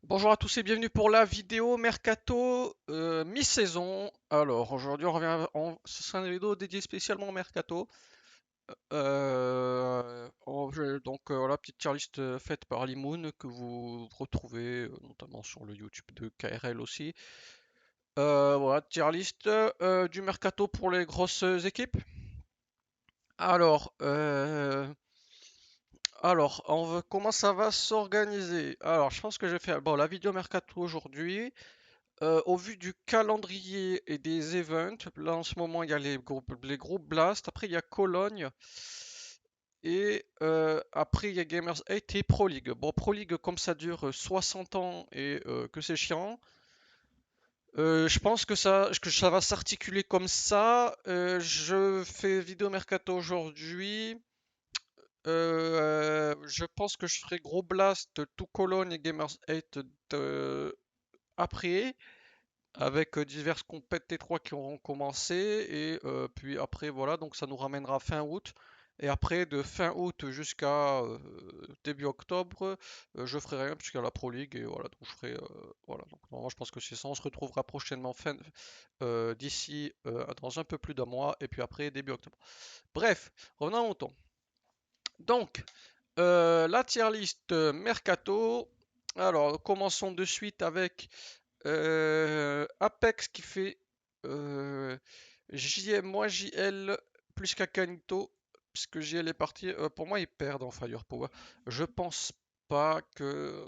Bonjour à tous et bienvenue pour la vidéo Mercato mi-saison. Alors aujourd'hui on revient ce sera une vidéo dédiée spécialement au Mercato. Voilà, petite tier list faite par Limoon que vous retrouvez notamment sur le YouTube de KRL aussi. Voilà, tier list du Mercato pour les grosses équipes. Alors, comment ça va s'organiser? Alors, je pense que j'ai fait bon, la vidéo Mercato aujourd'hui. Au vu du calendrier et des events, là en ce moment il y a les groupes Blast, après il y a Cologne, et après il y a Gamers 8 et Pro League. Bon, Pro League, comme ça dure 60 ans et que c'est chiant, je pense que ça va s'articuler comme ça. Je fais vidéo mercato aujourd'hui. Je pense que je ferai gros Blast, tout Cologne et Gamers 8 après, avec diverses compètes T3 qui auront commencé et puis après voilà, donc ça nous ramènera fin août, et après de fin août jusqu'à début octobre, je ferai rien puisqu'il y a la Pro League, et voilà, donc je ferai voilà, donc normalement je pense que c'est ça. On se retrouvera prochainement d'ici dans un peu plus d'un mois, et puis après début octobre. Bref, revenons au mouton. Donc la tier list Mercato. Alors commençons de suite avec Apex qui fait moi JL plus Kakanito, puisque JL est parti. Pour moi, ils perdent en Firepower. Je pense pas que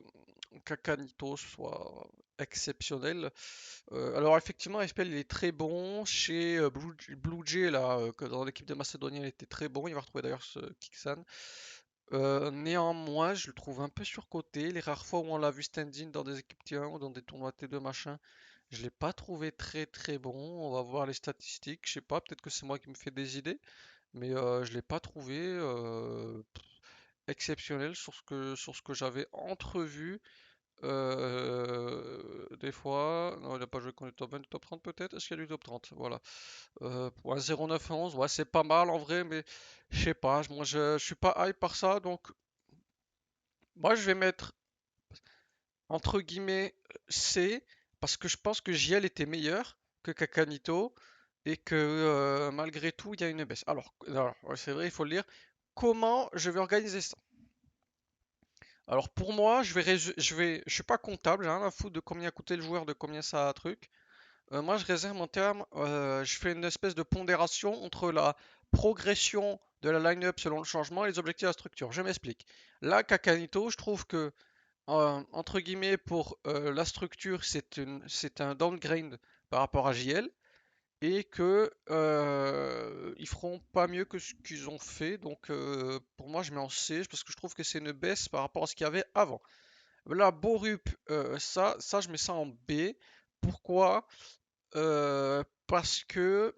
Kakanito soit exceptionnel. Alors effectivement, FPL il est très bon. Chez Blue Jay, là, que dans l'équipe de Macédonie, il était très bon. Il va retrouver d'ailleurs ce Kixan. Néanmoins, je le trouve un peu surcoté. Les rares fois où on l'a vu stand-in dans des équipes T1 ou dans des tournois T2 machin, je l'ai pas trouvé très très bon. On va voir les statistiques. Je sais pas, peut-être que c'est moi qui me fais des idées, mais je l'ai pas trouvé exceptionnel sur ce que j'avais entrevu. Des fois, non, il n'a pas joué contre le top 20, du top 30 peut-être. Est-ce qu'il y a du top 30? Voilà. Pour un 0,9 11, ouais, c'est pas mal en vrai, mais je sais pas. Moi, je suis pas hype par ça, donc moi, je vais mettre entre guillemets C, parce que je pense que JL était meilleur que Kakanito, et que malgré tout, il y a une baisse. Alors, ouais, c'est vrai, il faut le dire. Comment je vais organiser ça? Alors pour moi, je suis pas comptable, j'ai rien à foutre de combien a coûté le joueur, de combien ça a truc. Moi, je réserve en termes, je fais une espèce de pondération entre la progression de la line-up selon le changement et les objectifs de la structure. Je m'explique. Là, Kakanito, je trouve que entre guillemets, pour la structure, c'est un downgrade par rapport à JL, et que ils feront pas mieux que ce qu'ils ont fait. Donc pour moi, je mets en C parce que je trouve que c'est une baisse par rapport à ce qu'il y avait avant. Là, Borup, ça, je mets ça en B. Pourquoi? Parce que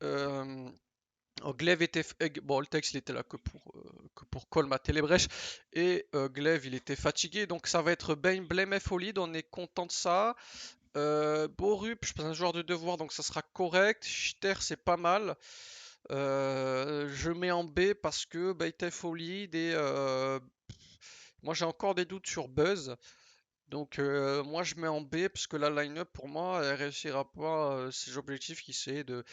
Glaive était. Bon, le texte il était là que pour colmater les brèches. Et Glaive il était fatigué. Donc ça va être Bane, Blame et Folid. On est content de ça. Borup, je pense un joueur de devoir, donc ça sera correct. Chter, c'est pas mal. Je mets en B parce que Bait Folid et. Moi j'ai encore des doutes sur Buzz. Donc moi je mets en B parce que la line-up pour moi elle réussira pas ses objectifs qui c'est de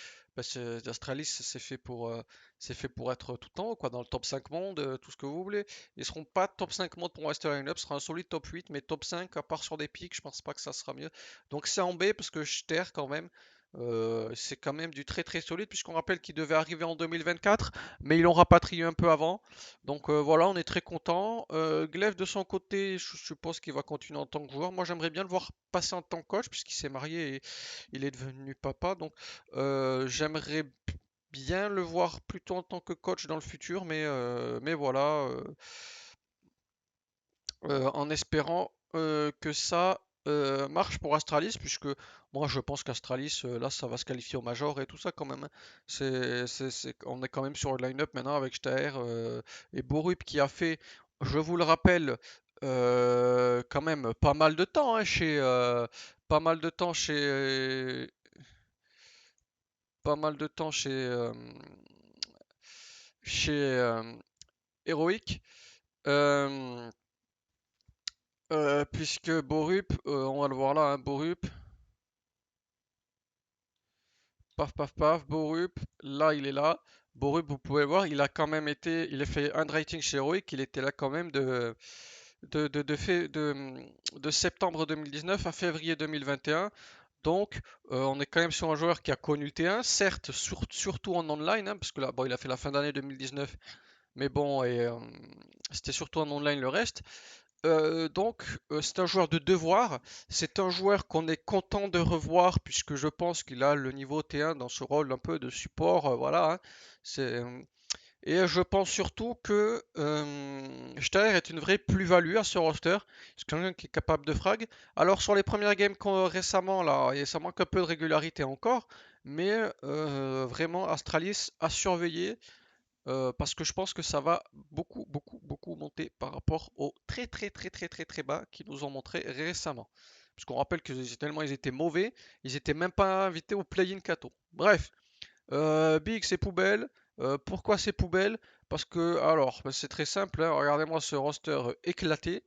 d'Astralis, c'est fait pour être tout le temps quoi, dans le top 5 monde, tout ce que vous voulez. Ils seront pas top 5 monde pour moi cette line-up, ce sera un solide top 8, mais top 5 à part sur des pics, je pense pas que ça sera mieux. Donc c'est en B parce que Ster quand même, c'est quand même du très très solide, puisqu'on rappelle qu'il devait arriver en 2024, mais ils l'ont rapatrié un peu avant. Donc voilà, on est très content. Glaive de son côté, je suppose qu'il va continuer en tant que joueur. Moi, j'aimerais bien le voir passer en tant que coach, puisqu'il s'est marié et il est devenu papa. Donc j'aimerais bien le voir plutôt en tant que coach dans le futur, mais voilà, en espérant que ça marche pour Astralis, puisque moi je pense qu'Astralis, là, ça va se qualifier au Major et tout ça quand même, hein. On est quand même sur le line-up maintenant avec Staher et Borup qui a fait, je vous le rappelle, quand même pas mal de temps, hein, pas mal de temps chez, pas mal de temps chez Heroic. Euh, Puisque Borup, on va le voir là, hein, Borup, paf paf paf, Borup, là il est là. Borup, vous pouvez le voir, il a quand même été, il a fait un rating chez Heroic, il était là quand même de septembre 2019 à février 2021. Donc, on est quand même sur un joueur qui a connu le T1, certes, surtout en online, hein, parce que là, bon, il a fait la fin d'année 2019, mais bon, c'était surtout en online le reste. C'est un joueur de devoir. C'est un joueur qu'on est content de revoir puisque je pense qu'il a le niveau T1 dans ce rôle un peu de support. Voilà, hein. Et je pense surtout que Steyr est une vraie plus-value à ce roster. C'est quelqu'un qui est capable de frag. Alors sur les premières games récemment, là, ça manque un peu de régularité encore. Mais vraiment, Astralis à surveiller. Parce que je pense que ça va beaucoup, beaucoup, beaucoup monter par rapport aux très, très, très, très, très, très bas qu'ils nous ont montré récemment. Parce qu'on rappelle que tellement ils étaient mauvais, ils étaient même pas invités au play-in Kato. Bref, Big c'est poubelle. Pourquoi c'est poubelle? Parce que, alors, bah, c'est très simple, hein, regardez-moi ce roster éclaté.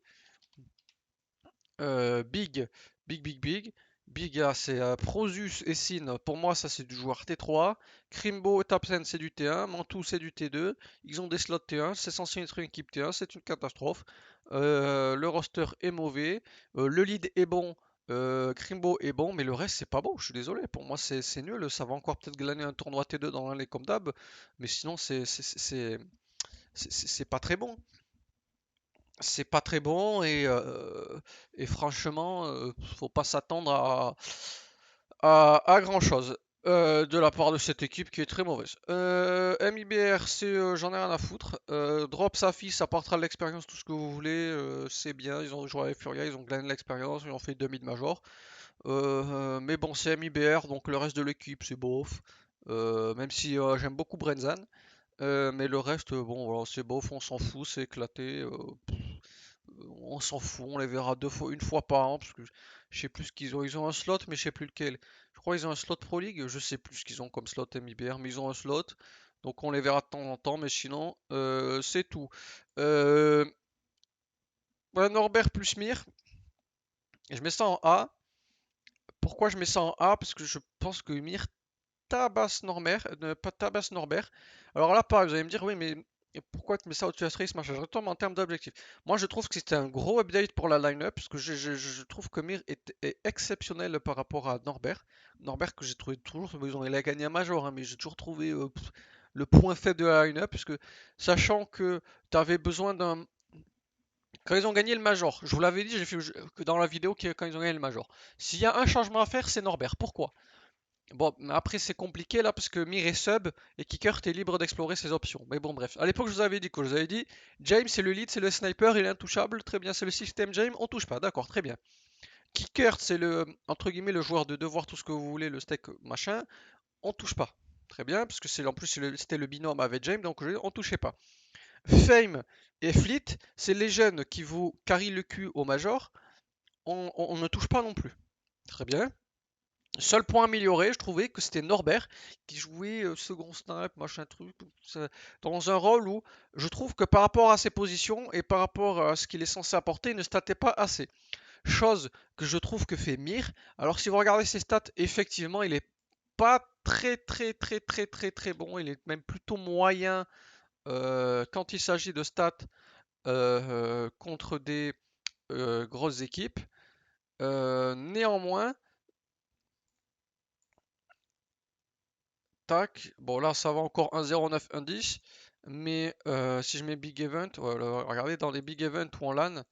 Big, Big, Big, Big. Big, c'est Prozus et Sin. Pour moi, ça c'est du joueur T3. Krimbo et Tapsen, c'est du T1. Mantou, c'est du T2. Ils ont des slots T1. C'est censé être une équipe T1. C'est une catastrophe. Le roster est mauvais. Le lead est bon. Krimbo est bon. Mais le reste, c'est pas bon. Je suis désolé. Pour moi, c'est nul. Ça va encore peut-être glaner un tournoi T2 dans l'année comme d'hab. Mais sinon, c'est pas très bon. C'est pas très bon et franchement, faut pas s'attendre à grand-chose de la part de cette équipe qui est très mauvaise. MIBR, j'en ai rien à foutre. Drop Safi, ça portera de l'expérience, tout ce que vous voulez. C'est bien, ils ont joué avec Furia, ils ont gagné de l'expérience, ils ont fait demi de major. Mais bon, c'est MIBR, donc le reste de l'équipe, c'est bof. Même si j'aime beaucoup Brenzan. Mais le reste, bon, voilà, c'est bof, on s'en fout, c'est éclaté. On s'en fout, on les verra une fois par an, parce que je sais plus ce qu'ils ont. Ils ont un slot, mais je sais plus lequel. Je crois qu'ils ont un slot Pro League, je sais plus ce qu'ils ont comme slot MIBR, mais ils ont un slot. Donc on les verra de temps en temps, mais sinon, c'est tout. Euh, ouais, Norbert plus Mir, je mets ça en A. Pourquoi je mets ça en A? Parce que je pense que Mir tabasse Norbert, pas tabasse Norbert. Alors là, pareil, vous allez me dire, oui, mais pourquoi tu mets ça au-dessus de Astralis, machin. Je retombe en termes d'objectifs. Moi, je trouve que c'était un gros update pour la line-up, parce que je trouve que Mir est exceptionnel par rapport à Norbert. Norbert, que j'ai trouvé toujours, il a gagné un major, hein, mais j'ai toujours trouvé le point faible de la line-up, parce que sachant que tu avais besoin d'un. Quand ils ont gagné le major, je vous l'avais dit, j'ai fait que dans la vidéo, quand ils ont gagné le major. S'il y a un changement à faire, c'est Norbert. Pourquoi? Bon, mais après c'est compliqué là parce que Mir est sub et Kickert est libre d'explorer ses options. Mais bon, bref. À l'époque, je vous avais dit quoi? Je vous avais dit, James c'est le lead, c'est le sniper, il est intouchable. Très bien, c'est le système James, on touche pas. D'accord, très bien. Kickert c'est le, entre guillemets, le joueur de devoir, tout ce que vous voulez, le steak machin, on touche pas. Très bien, parce que c'est en plus c'était le binôme avec James, donc on touchait pas. Fame et Fleet, c'est les jeunes qui vous carry le cul au major, on ne touche pas non plus. Très bien. Seul point amélioré, je trouvais que c'était Norbert qui jouait second snipe, machin truc, dans un rôle où je trouve que par rapport à ses positions et par rapport à ce qu'il est censé apporter, il ne statait pas assez. Chose que je trouve que fait Mir. Alors si vous regardez ses stats, effectivement, il est pas très très très très très très bon. Il est même plutôt moyen quand il s'agit de stats contre des grosses équipes. Néanmoins, tac. Bon, là, ça va encore 1,09, 1,10. Mais si je mets Big Event, voilà, regardez, dans les Big Event ou en LAN,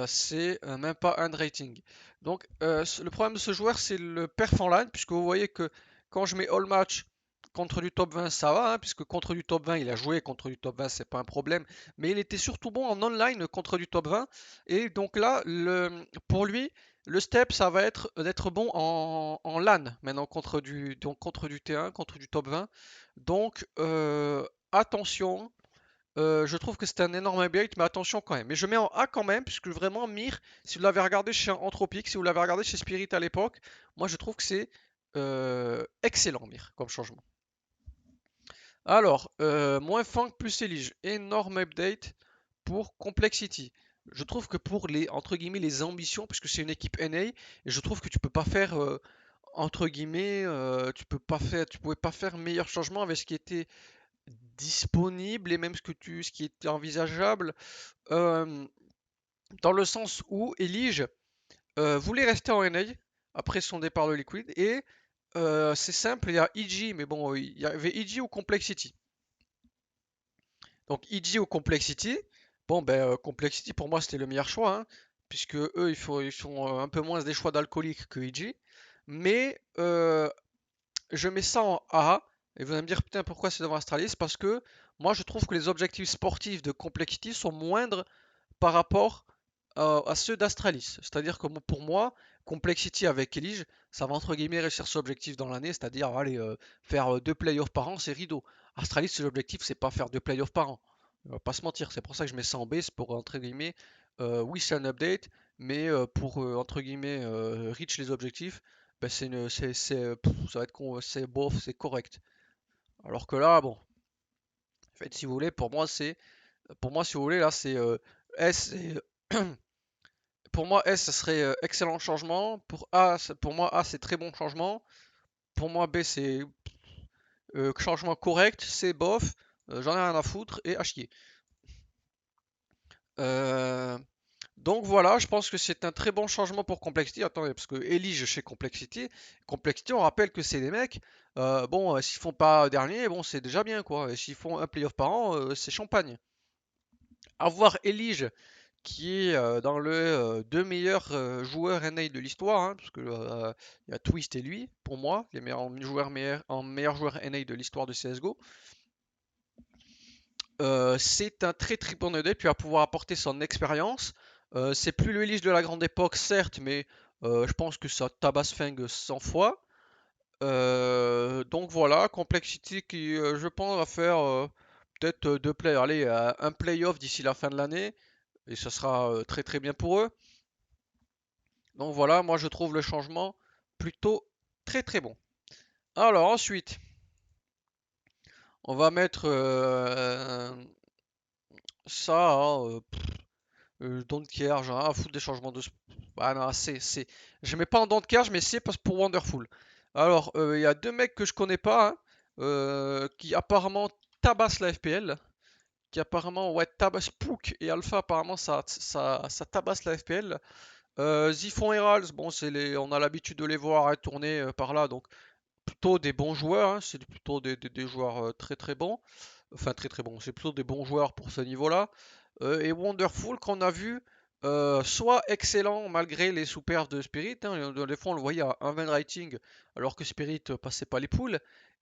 c'est même pas un rating. Donc, le problème de ce joueur, c'est le perf en LAN, puisque vous voyez que quand je mets All Match contre du top 20, ça va, hein, puisque contre du top 20, il a joué contre du top 20, c'est pas un problème. Mais il était surtout bon en online contre du top 20. Et donc là, pour lui, le step, ça va être d'être bon en LAN, maintenant contre du T1, contre du top 20. Donc, attention. Je trouve que c'était un énorme upgrade, mais attention quand même. Mais je mets en A quand même, puisque vraiment Mir, si vous l'avez regardé chez Anthropic, si vous l'avez regardé chez Spirit à l'époque, moi je trouve que c'est excellent Mir comme changement. Alors, moins Fang plus Elige, énorme update pour Complexity. Je trouve que pour les, entre guillemets, les ambitions, puisque c'est une équipe NA, et je trouve que tu peux pas faire, entre guillemets, tu pouvais pas faire meilleur changement avec ce qui était disponible et même ce qui était envisageable, euh, dans le sens où Elige voulait rester en NA après son départ de Liquid, et c'est simple, il y a EG, mais bon, il y avait EG ou Complexity. Donc EG ou Complexity, bon ben Complexity pour moi c'était le meilleur choix, hein, puisque eux ils font un peu moins des choix d'alcoolique que EG, mais je mets ça en A, et vous allez me dire putain pourquoi c'est devant Astralis, parce que moi je trouve que les objectifs sportifs de Complexity sont moindres par rapport à ceux d'Astralis. C'est-à-dire que pour moi, Complexity avec Elige, ça va entre guillemets réussir son objectif dans l'année, c'est-à-dire allez, faire deux playoffs par an, c'est rideau. Astralis, l'objectif, c'est pas faire deux playoffs par an. On va pas se mentir, c'est pour ça que je mets ça en B, c'est pour entre guillemets, oui c'est un update, mais pour entre guillemets reach les objectifs, ben, ça va être c'est bof, c'est correct. Alors que là, bon, en fait, si vous voulez, pour moi, si vous voulez, là, c'est S. Pour moi, S, ça serait excellent changement. Pour moi, A, c'est très bon changement. Pour moi, B, c'est changement correct. C, bof. J'en ai rien à foutre et à chier. Euh, donc voilà, je pense que c'est un très bon changement pour Complexity. Attendez, parce que Elige chez Complexity, Complexity, on rappelle que c'est des mecs. Bon, s'ils font pas dernier, bon, c'est déjà bien quoi. Et s'ils font un playoff par an, c'est champagne. Avoir Elige qui est dans le deux meilleurs joueurs NA de l'histoire, hein, parce que il y a Twist et lui, pour moi, les meilleurs joueurs NA de l'histoire de CSGO. C'est un très très bon NA, puis il va pouvoir apporter son expérience. C'est plus le Elige de la grande époque, certes, mais je pense que ça tabasse Feng 100 fois. Donc voilà, Complexity qui, je pense, va faire peut-être allez, un playoff d'ici la fin de l'année, et ça sera très très bien pour eux. Donc voilà, moi je trouve le changement plutôt très très bon. Alors ensuite, on va mettre ça, hein, don't care, genre à foutre des changements de. Ah non, c'est. Je mets pas en don't care, je mets C parce pour Wonderful. Alors, il y a deux mecs que je connais pas, hein, qui apparemment tabassent la FPL. Qui apparemment, ouais, tabassent Spook et Alpha, apparemment ça tabasse la FPL. Zifon Herald, bon, on a l'habitude de les voir hein, tourner par là, donc plutôt des bons joueurs, hein, c'est plutôt des joueurs très très bons. Enfin très très bons, c'est plutôt des bons joueurs pour ce niveau-là. Et Wonderful qu'on a vu soit excellent malgré les sous-perfs de Spirit, hein, des fois on le voyait à un win rating alors que Spirit passait pas les poules.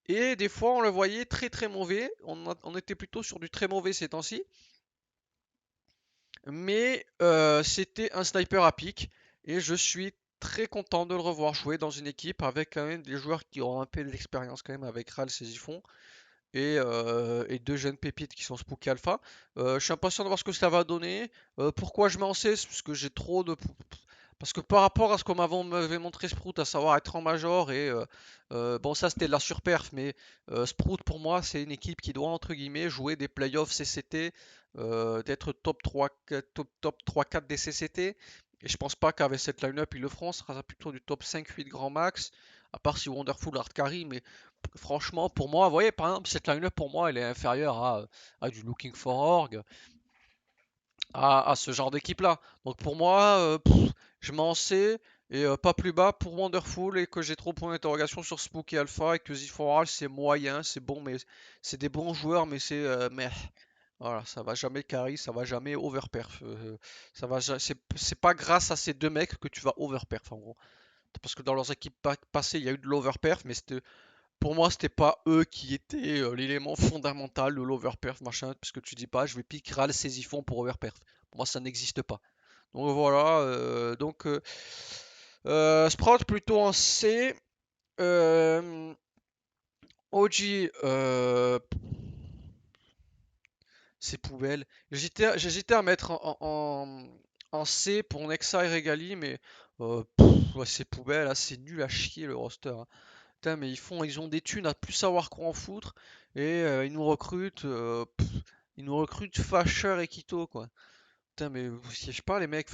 Et des fois on le voyait très très mauvais, on était plutôt sur du très mauvais ces temps-ci. Mais c'était un sniper à pic et je suis très content de le revoir jouer dans une équipe avec quand même des joueurs qui ont un peu d'expérience quand même avec Rals et Zifon et deux jeunes pépites qui sont Spook et Alpha. Je suis impatient de voir ce que ça va donner. Pourquoi je mets en C? Parce que j'ai trop de. Parce que par rapport à ce qu'on m'avait montré Sprout, à savoir être en major, et bon, ça c'était de la surperf, mais Sprout pour moi c'est une équipe qui doit entre guillemets jouer des playoffs CCT, d'être top 3-4 des CCT. Et je pense pas qu'avec cette line-up ils le feront, ce sera plutôt du top 5-8 grand max, à part si Wonderful hard carry, mais franchement pour moi, vous voyez par exemple cette line-up pour moi elle est inférieure à du Looking for Org, à ce genre d'équipe-là. Donc pour moi, je m'en sais et pas plus bas pour Wonderful et que j'ai trop point d'interrogation sur Spook et Alpha et que Ziforal c'est moyen, c'est bon, mais c'est des bons joueurs, mais mais voilà, ça va jamais carry, ça va jamais overperf. C'est pas grâce à ces deux mecs que tu vas overperf en gros. Parce que dans leurs équipes passées, il y a eu de l'overperf, mais pour moi, c'était pas eux qui étaient l'élément fondamental de l'overperf, machin, parce que tu dis pas, je vais pick Ral Saisifon pour overperf. Pour moi, ça n'existe pas. Donc voilà, Sprout plutôt en C. Euh, OG, c'est poubelle. J'hésitais à mettre en C pour Nexa et Regali, mais ouais, c'est poubelle, là, c'est nul à chier le roster, hein. Putain, mais ils ont des thunes à plus savoir quoi en foutre et ils nous recrutent Fasher et Kito quoi. Putain, mais je sais pas, les mecs,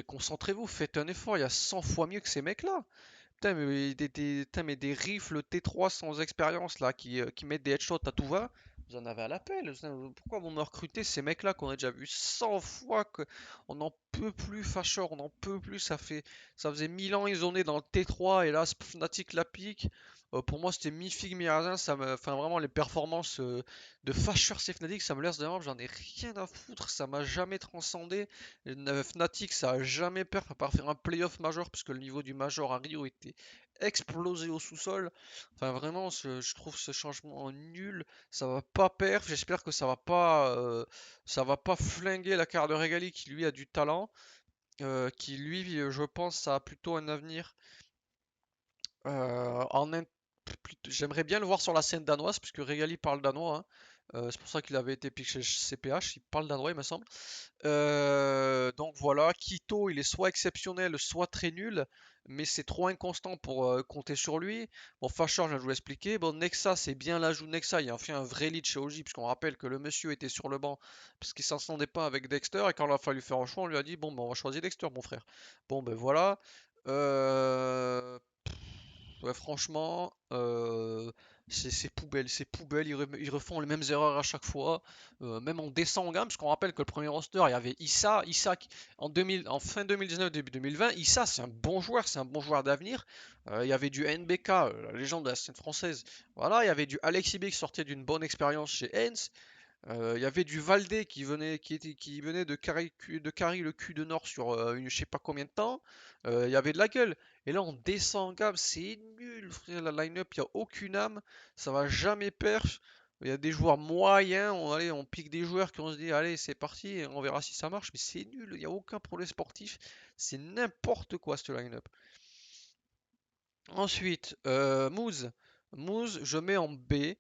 concentrez-vous, faites un effort, il y a 100 fois mieux que ces mecs-là. Putain, mais putain, mais des rifles T3 sans expérience là qui mettent des headshots à tout va, vous en avez à l'appel. Putain, pourquoi vous me recrutez ces mecs-là qu'on a déjà vu 100 fois que on n'en peut plus, Fasher, on n'en peut plus. Ça faisait 1000 ans ils ont né dans le T3 et là Fnatic la pique. Pour moi c'était mi-figue mi-raisin, enfin vraiment les performances de Fasher et Fnatic ça me laisse de j'en ai rien à foutre, ça m'a jamais transcendé. Fnatic, ça a jamais perf à part faire un playoff major, puisque le niveau du major à Rio était explosé au sous-sol. Enfin, vraiment, je trouve ce changement nul. Ça va pas perf. J'espère que ça va pas flinguer la carrière de Regali, qui lui a du talent, qui lui, je pense, a plutôt un avenir en J'aimerais bien le voir sur la scène danoise, puisque Regali parle danois, hein. C'est pour ça qu'il avait été piqué chez CPH. Il parle danois, il me semble. Donc voilà, Quito, il est soit exceptionnel, soit très nul, mais c'est trop inconstant pour compter sur lui. Bon, Fasher, je viens de vous l'expliquer. Bon, Nexa, c'est bien l'ajout de Nexa. Il a fait un vrai lead chez OG, puisqu'on rappelle que le monsieur était sur le banc, parce qu'il s'entendait pas avec Dexter, et quand il a fallu faire un choix, on lui a dit, bon, ben, on va choisir Dexter, mon frère. Bon, ben voilà. Euh, Ouais, franchement, c'est poubelle, c'est poubelle. Ils refont les mêmes erreurs à chaque fois. Même on descend en gamme, parce qu'on rappelle que le premier roster, il y avait Issa. En fin 2019, début 2020, Issa, c'est un bon joueur, c'est un bon joueur d'avenir. Il y avait du NBK, la légende de la scène française. Voilà, il y avait du Alexis B qui sortait d'une bonne expérience chez Hens. Il y avait du Valdé qui venait de carry le cul de Nord sur je sais pas combien de temps. Il y avait de la gueule. Et là, on descend en gamme. C'est nul, frère. La line-up, il n'y a aucune âme. Ça va jamais perf. Il y a des joueurs moyens. Allez, on pique des joueurs qui on se dit, allez, c'est parti. On verra si ça marche. Mais c'est nul. Il n'y a aucun projet sportif. C'est n'importe quoi, cette line-up. Ensuite, Moose. Moose, je mets en B.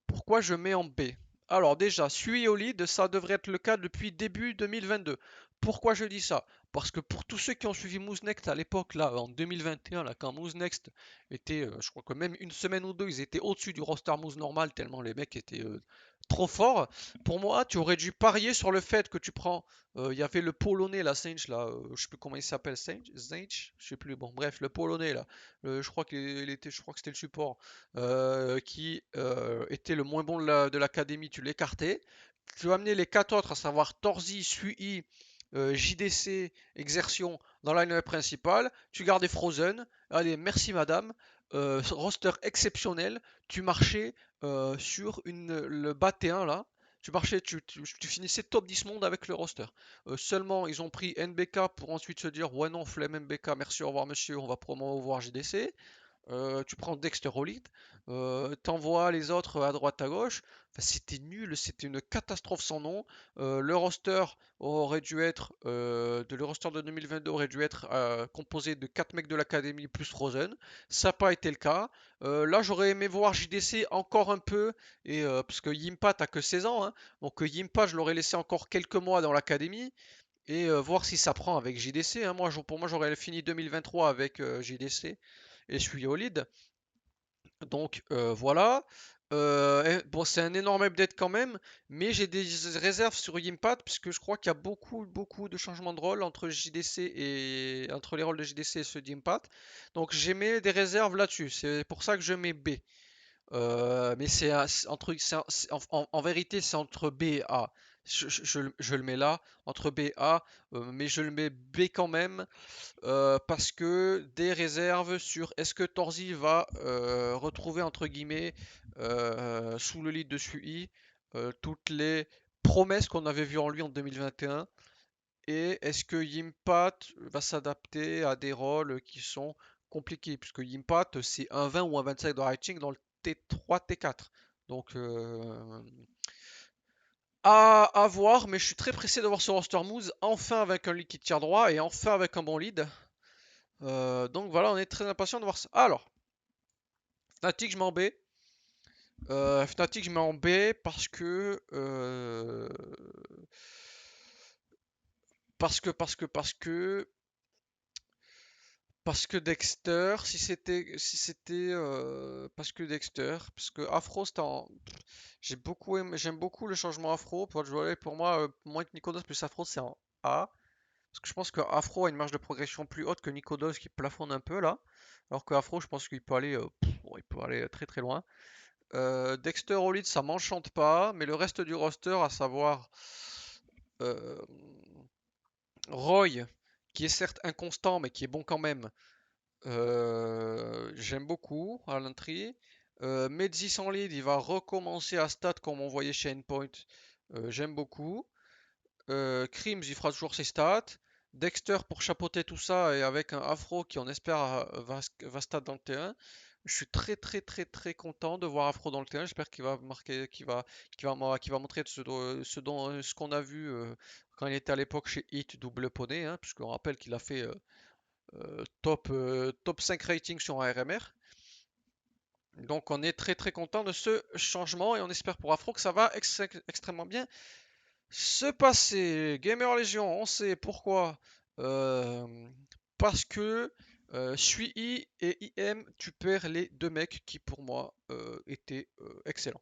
Pourquoi je mets en B? Alors déjà, Sui au lead, ça devrait être le cas depuis début 2022. Pourquoi je dis ça? Parce que pour tous ceux qui ont suivi Moose Next à l'époque, là, en 2021, là, quand Moose Next était, je crois que même une semaine ou deux, ils étaient au-dessus du roster Moose normal, tellement les mecs étaient trop forts. Pour moi, tu aurais dû parier sur le fait que tu prends. Il y avait le Polonais, la Sage, là, je sais plus comment il s'appelle, Sage, je sais plus, bon, bref, le Polonais, là. Je crois que c'était le support qui était le moins bon de l'académie, tu l'écartais. Tu as amené les quatre autres, à savoir Torzi, Sui, JDC, Exertion dans la ligne principale. Tu gardais Frozen. Allez, merci madame. Roster exceptionnel. Tu marchais sur le bas T1 là. Tu marchais, tu finissais top 10 monde avec le roster. Seulement, ils ont pris NBK pour ensuite se dire ouais non, flemme NBK, merci, au revoir monsieur, on va promouvoir JDC. Tu prends Dexter Holland, t'envoies les autres à droite à gauche. Enfin, c'était nul, c'était une catastrophe sans nom. Le roster de 2022 aurait dû être composé de 4 mecs de l'académie plus Frozen. Ça n'a pas été le cas. Là, j'aurais aimé voir JDC encore un peu, parce que Yimpa t'as que 16 ans, hein. Donc Yimpa, je l'aurais laissé encore quelques mois dans l'académie et voir si ça prend avec JDC, hein. Pour moi, j'aurais fini 2023 avec JDC et je suis au lead. Donc voilà. Bon, c'est un énorme update quand même, mais j'ai des réserves sur Yimpact puisque je crois qu'il y a beaucoup de changements de rôle entre JDC et entre les rôles de JDC et ceux d'Impact. Donc j'ai mis des réserves là-dessus. C'est pour ça que je mets B. Mais en vérité, c'est entre B et A. Je le mets là, entre B et A, mais je le mets B quand même, parce que des réserves sur est-ce que Torzi va retrouver, entre guillemets, sous le lead de Sui, toutes les promesses qu'on avait vues en lui en 2021, et est-ce que Yimpat va s'adapter à des rôles qui sont compliqués, puisque Yimpat c'est un 20 ou un 25 de rating dans le T3, T4. Donc à voir, mais je suis très pressé de voir ce roster moves enfin avec un liquide tiers droit et enfin avec un bon lead. Donc voilà, on est très impatient de voir ça. Alors, Fnatic, je mets en B. Fnatic, je mets en B parce que Dexter, parce que Dexter, parce que Afro, j'aime beaucoup le changement Afro. Pour moi, Mike Nicolas plus Afro, c'est un A. Parce que je pense que Afro a une marge de progression plus haute que Nicodos qui plafonne un peu là. Alors que Afro, je pense qu'il peut aller, bon, il peut aller très très loin. Dexter Holland, ça m'enchante pas, mais le reste du roster, à savoir euh, Roy, qui est certes inconstant, mais qui est bon quand même. J'aime beaucoup à l'entrée. Medzi sans lead, il va recommencer à stat comme on voyait chez Endpoint. J'aime beaucoup. Krims, il fera toujours ses stats. Dexter pour chapeauter tout ça et avec un afro qui on espère va stat dans le T1. Je suis très très très très content de voir Afro dans le T1. J'espère qu'il va marquer, qu'il va montrer ce qu'on a vu quand il était à l'époque chez Hit double poney, hein, puisqu'on rappelle qu'il a fait top 5 rating sur un RMR. Donc on est très très content de ce changement et on espère pour Afro que ça va extrêmement bien se passer. Gamer Legion, on sait pourquoi. Euh, Parce que Sui et IM, tu perds les deux mecs qui pour moi étaient excellents.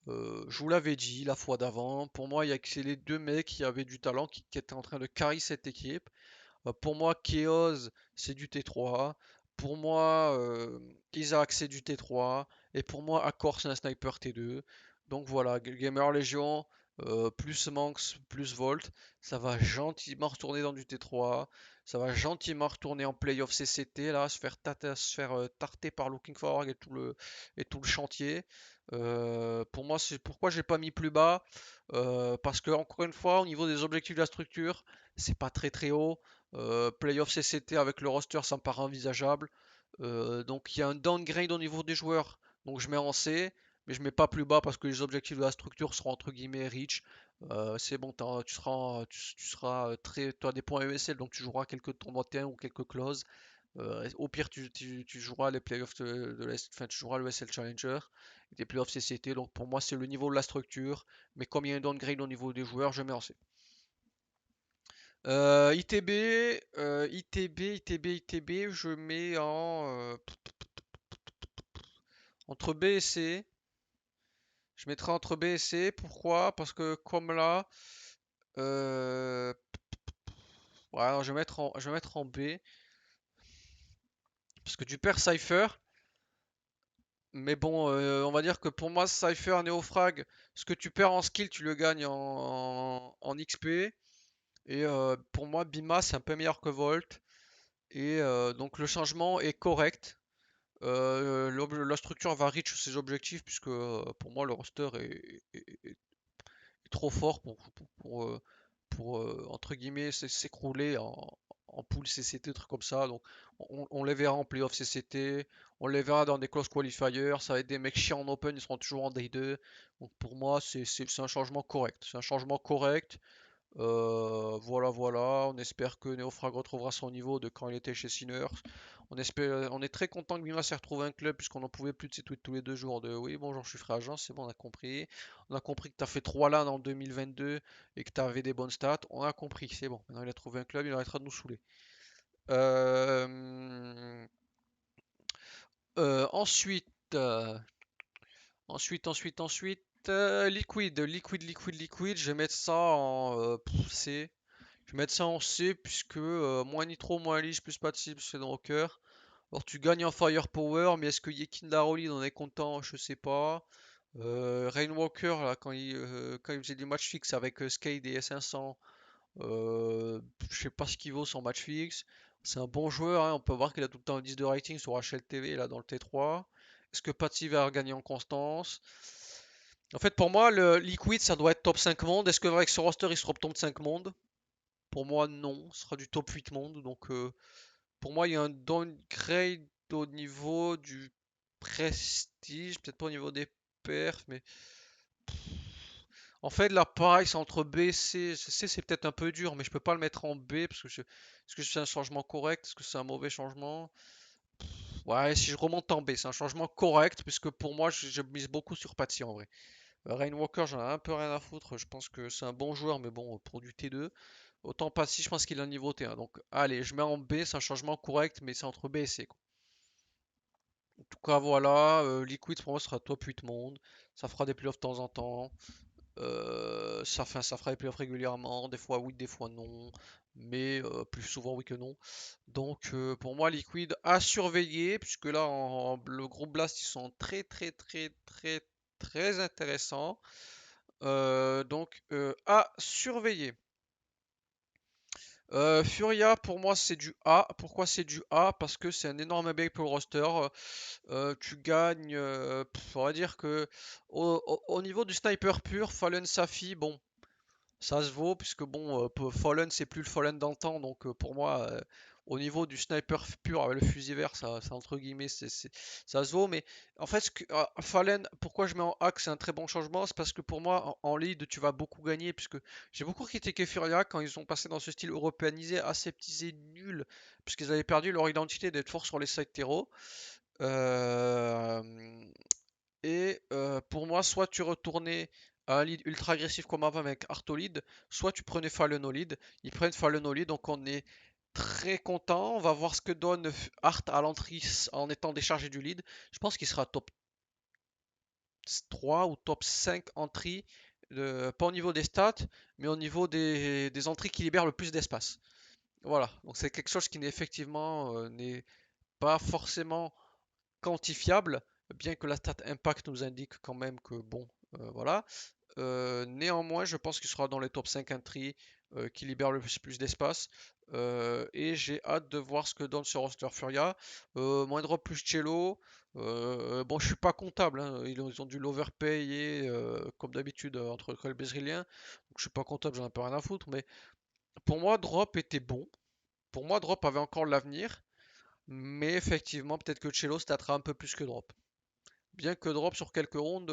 Je vous l'avais dit la fois d'avant, pour moi il y a que c'est les deux mecs qui avaient du talent, qui étaient en train de carry cette équipe. Pour moi, Chaos, c'est du T3. Pour moi, Isaac, c'est du T3. Et pour moi, Accor, c'est un sniper T2. Donc voilà, Gamer Legion, plus Manx, plus Volt, ça va gentiment retourner dans du T3. Ça va gentiment retourner en playoff CCT, là, se faire tarter par Looking Forward et tout le chantier. Pour moi, c'est pourquoi j'ai pas mis plus bas. Parce que, encore une fois, au niveau des objectifs de la structure, c'est pas très très haut. Playoff CCT avec le roster, ça me paraît envisageable. Donc il y a un downgrade au niveau des joueurs. Donc je mets en C, mais je mets pas plus bas parce que les objectifs de la structure seront entre guillemets reach. C'est bon, tu seras très, tu as des points ESL, donc tu joueras quelques tournois T1 ou quelques closes. Au pire, tu joueras les playoffs enfin, tu joueras le SL Challenger et des playoffs CCT. Donc pour moi, c'est le niveau de la structure. Mais comme il y a un downgrade au niveau des joueurs, je mets en C. ITB, ITB, je mets entre B et C. Je mettrai entre B et C. Pourquoi? Parce que comme là, euh, ouais, alors je vais mettre en B. Parce que tu perds Cypher. Mais bon, on va dire que pour moi, Cypher, Néofrag, ce que tu perds en skill, tu le gagnes en XP. Et pour moi, Bima, c'est un peu meilleur que Volt. Et donc le changement est correct. La structure va reach ses objectifs puisque pour moi le roster est trop fort pour, entre guillemets s'écrouler en pool CCT, trucs comme ça. Donc on les verra en playoff CCT, on les verra dans des close qualifiers, ça va être des mecs chiants en open, ils seront toujours en day 2. Donc pour moi c'est un changement correct. C'est un changement correct. Voilà, voilà, on espère que Neofrag retrouvera son niveau de quand il était chez Sinners. On est très content que Bima s'est retrouvé un club puisqu'on n'en pouvait plus de ses tweets tous les 2 jours de oui, bonjour, je suis frère agent, c'est bon, on a compris. On a compris que tu as fait 3 LAN en 2022 et que tu avais des bonnes stats. On a compris, c'est bon. Maintenant il a trouvé un club, il arrêtera de nous saouler. Euh, ensuite, euh, ensuite, Liquid. Je vais mettre ça en C. Je vais mettre ça en C puisque moins Nitro, moins Lich, plus pas de cible, c'est dans Rocker. Alors tu gagnes en Firepower, mais est-ce que Yekin Daroli en est content? Je sais pas. Rainwalker, là, quand il faisait du match fixe avec Skade et S500, je sais pas ce qu'il vaut son match fixe. C'est un bon joueur, hein, on peut voir qu'il a tout le temps un 10 de rating sur HLTV là dans le T3. Est-ce que Patsy va gagner en constance? En fait, pour moi, le Liquid, ça doit être top 5 monde. Est-ce que avec ce roster, il sera top 5 monde? Pour moi, non. Ce sera du top 8 monde. Donc, pour moi, il y a un downgrade au niveau du prestige. Peut-être pas au niveau des perfs, mais en fait, là, pareil, c'est entre B et C. C, c'est peut-être un peu dur, mais je peux pas le mettre en B parce que c'est un changement correct. Est-ce que c'est un mauvais changement? Ouais, si je remonte en B, c'est un changement correct, puisque pour moi, je mise beaucoup sur Patsy en vrai. Rainwalker, j'en ai un peu rien à foutre. Je pense que c'est un bon joueur, mais bon, pour du T2. Autant Patsy, je pense qu'il a un niveau T1. Donc, allez, je mets en B, c'est un changement correct, mais c'est entre B et C, quoi. En tout cas, voilà. Liquid, pour moi, sera top 8 monde. Ça fera des playoffs de temps en temps. Ça fera les playoffs régulièrement, des fois oui, des fois non, mais plus souvent oui que non. Donc pour moi, Liquid à surveiller, puisque là, le groupe Blast, ils sont très très très très très intéressants. Donc à surveiller. Furia, pour moi, c'est du A. Pourquoi c'est du A? Parce que c'est un énorme upgrade pour le roster. Tu gagnes, on va dire que au niveau du sniper pur, Fallen Safi, bon, ça se vaut, puisque bon, Fallen, c'est plus le Fallen d'antan, donc pour moi, au niveau du sniper pur avec le fusil vert, ça entre guillemets, ça se vaut, mais en fait, Fallen, pourquoi je mets en A que c'est un très bon changement, c'est parce que pour moi, en lead, tu vas beaucoup gagner, puisque j'ai beaucoup critiqué Furia quand ils sont passés dans ce style européanisé, aseptisé, nul, puisqu'ils avaient perdu leur identité d'être forts sur les sides terreau. Euh, pour moi, soit tu retournais à un lead ultra agressif comme avant avec Artolid, soit tu prenais Fallen au lead. Ils prennent Fallen au lead, donc on est très content. On va voir ce que donne Art à l'entrée en étant déchargé du lead. Je pense qu'il sera top 3 ou top 5 entrées, pas au niveau des stats, mais au niveau des entrées qui libèrent le plus d'espace. Voilà, donc c'est quelque chose qui n'est effectivement n'est pas forcément quantifiable, bien que la stat impact nous indique quand même que bon, voilà. Néanmoins, je pense qu'il sera dans les top 5 entries qui libèrent le plus d'espace. Et j'ai hâte de voir ce que donne ce roster Furia. Moins drop plus cello. Bon, je suis pas comptable, hein. Ils ont dû l'overpayer comme d'habitude entre les brésiliens. Donc je suis pas comptable, j'en ai pas rien à foutre. Mais pour moi, drop était bon. Pour moi, drop avait encore de l'avenir. Mais effectivement, peut-être que cello statera un peu plus que drop. Bien que drop sur quelques rondes,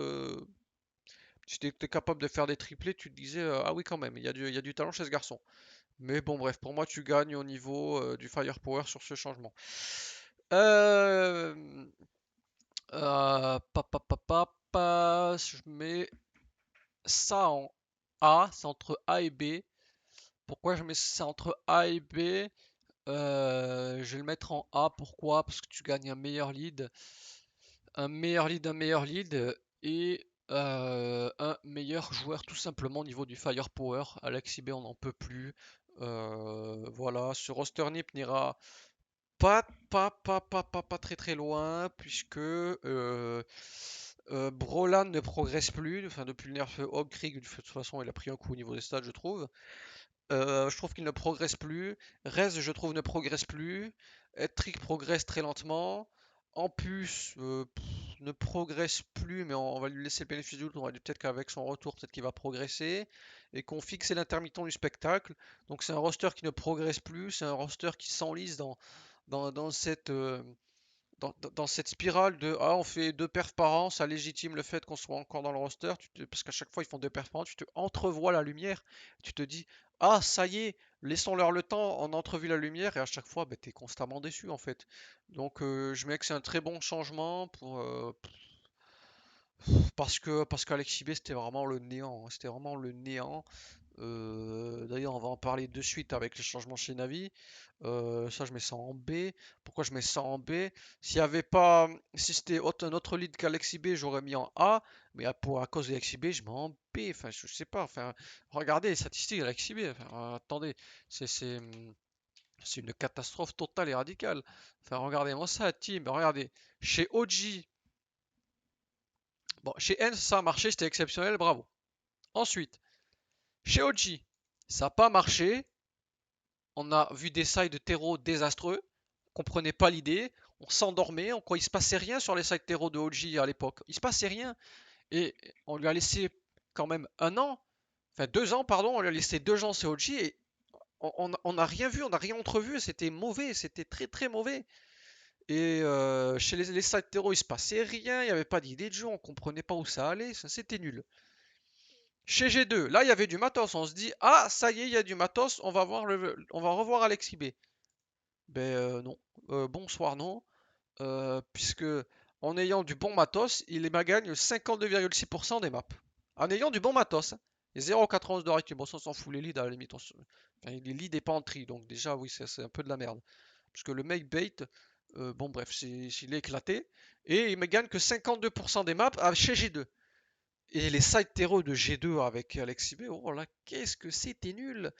si tu étais capable de faire des triplés, tu te disais ah oui quand même, il y a du talent chez ce garçon. Mais bon bref, pour moi tu gagnes au niveau du firepower sur ce changement. Euh, je mets ça en A, c'est entre A et B. Pourquoi je mets ça entre A et B? Je vais le mettre en A, pourquoi? Parce que tu gagnes un meilleur lead et un meilleur joueur tout simplement au niveau du firepower. Alex IB on n'en peut plus. Voilà, ce roster NIP n'ira pas très très loin puisque Brolan ne progresse plus. Enfin, depuis le nerf Hogkrieg, de toute façon, il a pris un coup au niveau des stats, je trouve. Je trouve qu'il ne progresse plus. Rez, je trouve, ne progresse plus. Trick progresse très lentement. En plus, ne progresse plus, mais on va lui laisser le bénéfice du doute. On va dire peut-être qu'avec son retour, peut-être qu'il va progresser. Et qu'on fixe l'intermittent du spectacle. Donc c'est un roster qui ne progresse plus. C'est un roster qui s'enlise dans cette, dans cette spirale de ah on fait deux perfs par an, ça légitime le fait qu'on soit encore dans le roster, parce qu'à chaque fois ils font deux perfs par an, tu te entrevois la lumière, tu te dis ah ça y est, laissons-leur le temps, on a entrevu la lumière et à chaque fois bah, tu es constamment déçu en fait. Donc je mets que c'est un très bon changement parce qu'Alexis B c'était vraiment le néant, hein, c'était vraiment le néant. D'ailleurs, on va en parler de suite avec les changements chez Navi. Ça, je mets ça en B. Pourquoi je mets ça en B? S'il y avait pas, si c'était un autre lead qu'Alexis B, j'aurais mis en A. Mais à cause d'Alexis B, je mets en B. Enfin, je sais pas. Enfin, regardez les statistiques d'Alexis B. Enfin, attendez, c'est c'est c'est une catastrophe totale et radicale. Enfin, regardez-moi ça, team. Regardez, chez OG, bon, chez N, ça a marché, c'était exceptionnel, bravo. Ensuite, chez OG, ça n'a pas marché. On a vu des sides de terreau désastreux, on comprenait pas l'idée, on s'endormait, il se passait rien sur les sides terreau de OG à l'époque. Il se passait rien. Et on lui a laissé quand même un an, enfin 2 ans, pardon, on lui a laissé 2 ans chez OG et on n'a rien vu, on n'a rien entrevu, c'était mauvais, c'était très très mauvais. Et chez les sides terreau, il se passait rien, il n'y avait pas d'idée de jeu, on comprenait pas où ça allait, ça c'était nul. Chez G2, là il y avait du matos, on se dit ah ça y est, il y a du matos, on va revoir Alexis B. Ben non. Bonsoir non. Puisque en ayant du bon matos, il gagne 52,6% des maps. En ayant du bon matos, hein. Et 0,91 de récup. Bon, ça, on s'en fout les leads à la limite. Enfin, les leads et pas en tri. Donc déjà, oui, c'est un peu de la merde. Parce que le make bait, bon bref, il est éclaté. Et il me gagne que 52% des maps chez G2. Et les side terreux de G2 avec Alexis B, oh là, qu'est-ce que c'était nul!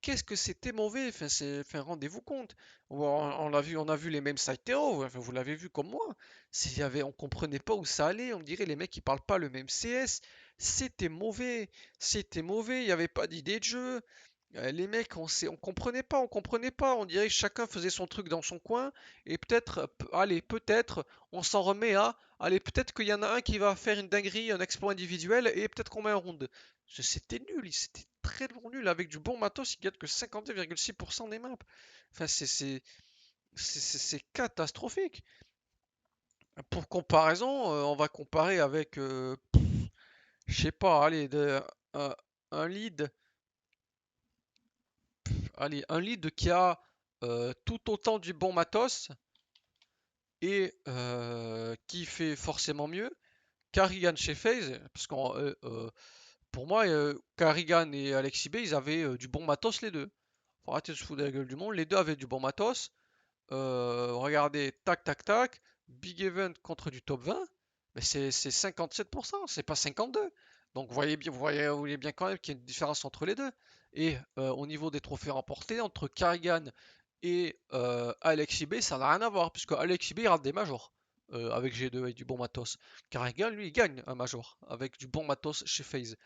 Qu'est-ce que c'était mauvais? Enfin, rendez-vous compte. On a vu les mêmes side terreux, enfin, vous l'avez vu comme moi. On comprenait pas où ça allait. On dirait les mecs qui parlent pas le même CS. C'était mauvais. C'était mauvais. Il n'y avait pas d'idée de jeu. Les mecs, on comprenait pas. On dirait que chacun faisait son truc dans son coin. Et peut-être, allez, peut-être, on s'en remet à. Allez, peut-être qu'il y en a un qui va faire une dinguerie, un exploit individuel, et peut-être qu'on met un round. C'était nul, c'était très nul. Avec du bon matos, il gagne que 52,6% des maps. Enfin, c'est catastrophique. Pour comparaison, on va comparer avec, je sais pas, allez, un, un lead. Allez, un lead qui a tout autant du bon matos et qui fait forcément mieux. Carrigan chez FaZe, parce que pour moi, Carrigan et Alexis B, ils avaient du bon matos les deux. Faut arrêter de se foutre de la gueule du monde. Les deux avaient du bon matos. Regardez, tac, tac, tac. Big Event contre du top 20. Mais c'est 57%, c'est pas 52. Donc vous voyez bien quand même qu'il y a une différence entre les deux. Et au niveau des trophées remportés, entre Carrigan et Alexis B, ça n'a rien à voir, puisque Alexis B il rate des majors avec G2 et du bon matos. Carrigan, lui, il gagne un major avec du bon matos chez FaZe.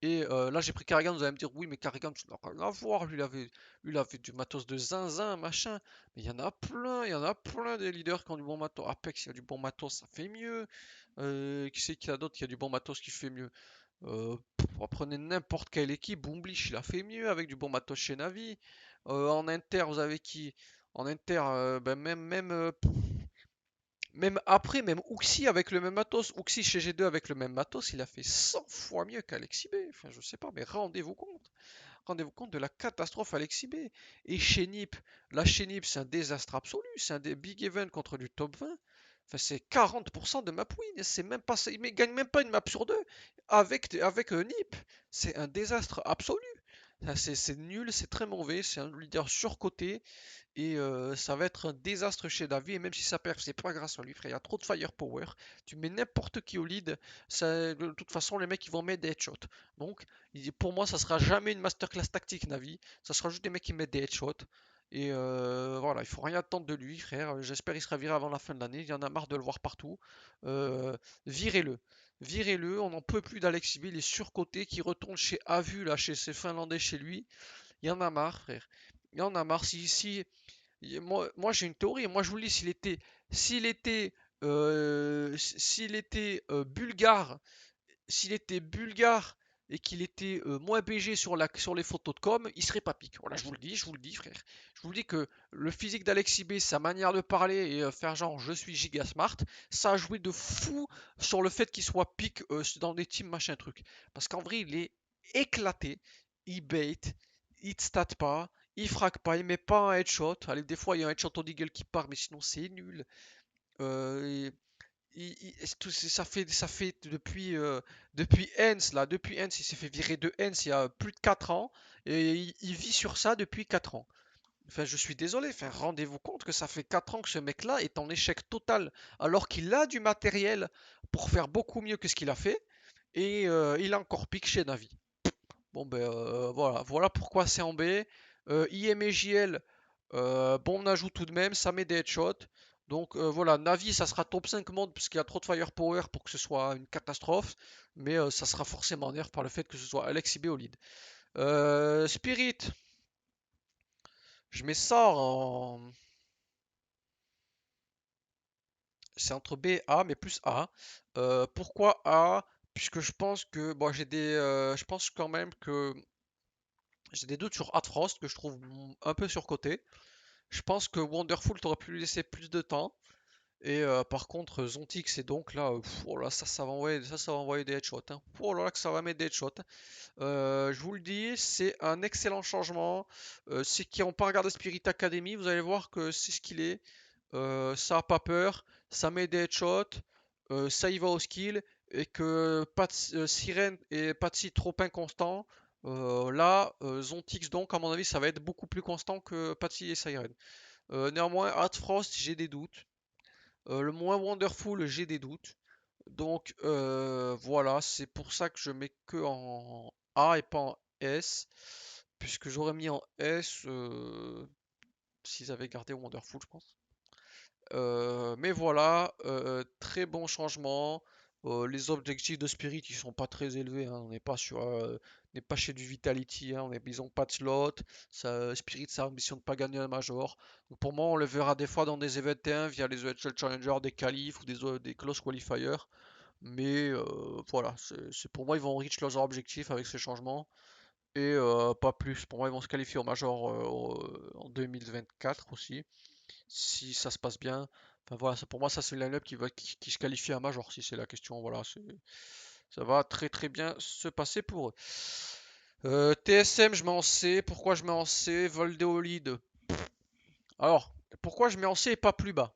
Et là, j'ai pris Carrigan, vous allez me dire, oui, mais Carrigan, tu n'as rien à voir. Lui, il avait du matos de zinzin, machin. Mais il y en a plein des leaders qui ont du bon matos. Apex, il y a du bon matos, ça fait mieux. Qui c'est qu'il y a d'autre qui a du bon matos qui fait mieux? Prenez n'importe quelle équipe, Boomblich, il a fait mieux avec du bon matos chez Navi. En Inter, vous avez qui? En Inter, ben même après, même Uxi avec le même matos, Uxi chez G2 avec le même matos, il a fait 100 fois mieux qu'Alexis B. Enfin, je sais pas, mais rendez-vous compte. Rendez-vous compte de la catastrophe Alexis B. Et chez NiP, là chez NiP, c'est un désastre absolu. C'est un des big events contre du top 20. Enfin, c'est 40% de map win. C'est même pas, il ne gagne même pas une map sur deux avec NiP. C'est un désastre absolu. C'est nul, c'est très mauvais, c'est un leader surcoté. Et ça va être un désastre chez Davi. Et même si ça perd, c'est pas grâce à lui, frère. Il y a trop de firepower. Tu mets n'importe qui au lead. De toute façon, les mecs, ils vont mettre des headshots. Donc, pour moi, ça sera jamais une masterclass tactique Navi. Ça sera juste des mecs qui mettent des headshots. Et voilà, il faut rien attendre de lui, frère. J'espère qu'il sera viré avant la fin de l'année. Il y en a marre de le voir partout. Euh, Virez-le. Virez-le. On n'en peut plus d'Alexis B. Il est surcoté. Qui retourne chez Avu, là, chez ses Finlandais, chez lui. Il y en a marre, frère. Il y en a marre. Moi, j'ai une théorie. Moi, je vous le dis, s'il était, s'il était bulgare, s'il était bulgare et qu'il était moins BG sur les photos de com, il serait pas pique. Voilà, je vous le dis, frère. Je vous le dis que le physique d'Alexis B, sa manière de parler et faire genre je suis giga smart, ça a joué de fou sur le fait qu'il soit pique dans des teams machin truc. Parce qu'en vrai, il est éclaté, il bait, il te stat pas, il frappe pas, il met pas un headshot. Allez, des fois il y a un headshot au deagle qui part, mais sinon c'est nul. Euh, ça fait depuis Hens, là, depuis Hens, il s'est fait virer de Hens il y a plus de 4 ans, et il vit sur ça depuis 4 ans. Enfin, je suis désolé, enfin, rendez-vous compte que ça fait 4 ans que ce mec-là est en échec total, alors qu'il a du matériel pour faire beaucoup mieux que ce qu'il a fait, et il a encore pique chez Navi. Bon ben voilà pourquoi c'est en B. IM et JL, bon on ajoute tout de même, ça met des headshots. Donc voilà, Navi ça sera top 5 monde parce qu'il y a trop de firepower pour que ce soit une catastrophe. Mais ça sera forcément nerf par le fait que ce soit Alex IB au lead. Spirit, je mets ça en. C'est entre B et A, mais plus A. Pourquoi A? Puisque je pense que. Bon, je pense quand même que j'ai des doutes sur Frost que je trouve un peu surcoté. Je pense que Wonderful t'aurais pu lui laisser plus de temps. Et par contre, Zontix et donc là, oh là, ça va envoyer des headshots, hein. Oh là là, que ça va mettre des headshots, hein. Je vous le dis, c'est un excellent changement. Ceux qui n'ont pas regardé Spirit Academy, vous allez voir que c'est ce qu'il est. Ça a pas peur, ça met des headshots, ça y va au skill, et que pas de sirène et pas de si trop inconstant. Là, Zontix donc, à mon avis, ça va être beaucoup plus constant que Patsy et Siren. Néanmoins, Frost, j'ai des doutes. Le moins Wonderful, j'ai des doutes. Donc voilà, c'est pour ça que je mets que en A et pas en S, puisque j'aurais mis en S s'ils avaient gardé Wonderful, je pense. Mais voilà, très bon changement. Les objectifs de Spirit, ils sont pas très élevés, hein. On n'est pas on n'est pas chez du Vitality, hein. Ils ont pas de slot. Spirit, ça ambitionne pas gagner un major. Donc pour moi, on le verra des fois dans des events 1 via les EHL Challengers, des qualifs ou des close qualifiers. Mais voilà, pour moi, ils vont reach leurs objectifs avec ces changements. Et pas plus. Pour moi, ils vont se qualifier au major en 2024 aussi si ça se passe bien. Enfin voilà, pour moi, ça c'est le line-up qui se qualifie à major, si c'est la question. Voilà, ça va très très bien se passer pour eux. TSM, je mets en C. Pourquoi je mets en C? Valdeolid. Alors, pourquoi je mets en C et pas plus bas?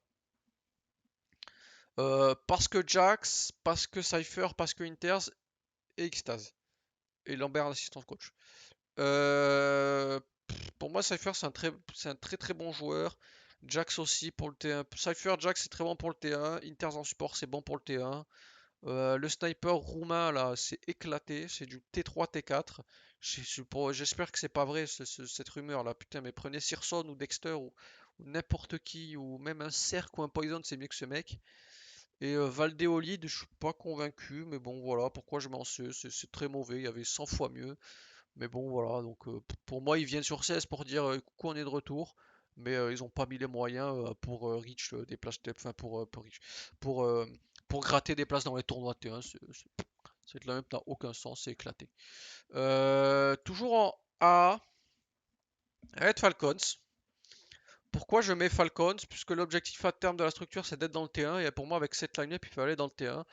Parce que Jax, parce que Cypher, parce que Inters et Extase. Et Lambert, assistant coach. Pour moi, Cypher, c'est un très très bon joueur. Jax aussi pour le T1. Cypher, Jax, c'est très bon pour le T1. Inters en support, c'est bon pour le T1. Le sniper roumain, là, c'est éclaté. C'est du T3, T4. J'espère que c'est pas vrai, cette rumeur là. Putain, mais prenez Searson ou Dexter ou n'importe qui, ou même un Cerc ou un Poison, c'est mieux que ce mec. Et Valdeolid, je suis pas convaincu, mais bon, voilà. Pourquoi je m'en sais? C'est très mauvais. Il y avait 100 fois mieux. Mais bon, voilà, donc pour moi, ils viennent sur 16 pour dire coucou, on est de retour. Mais ils n'ont pas mis les moyens pour reach des places, enfin pour, euh, pour gratter des places dans les tournois de T1. Cette line n'a aucun sens, c'est éclaté. Toujours en A, Red Falcons. Pourquoi je mets Falcons? Puisque l'objectif à terme de la structure c'est d'être dans le T1 et pour moi avec cette line-up il faut aller dans le T1.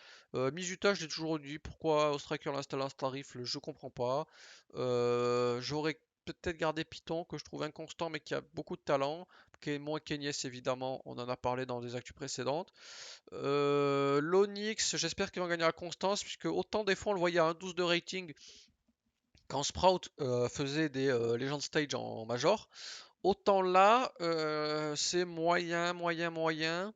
Mizuta je l'ai toujours dit, pourquoi Ostraker l'installe un star rifle, je comprends pas. J'aurais peut-être gardé Python que je trouve inconstant mais qui a beaucoup de talent. Moins Kenyes évidemment, on en a parlé dans des actus précédentes. L'Onyx, j'espère qu'ils vont gagner la constance puisque autant des fois on le voyait à 1,12 de rating quand Sprout faisait des Legend Stage en Major. Autant là, c'est moyen, moyen, moyen.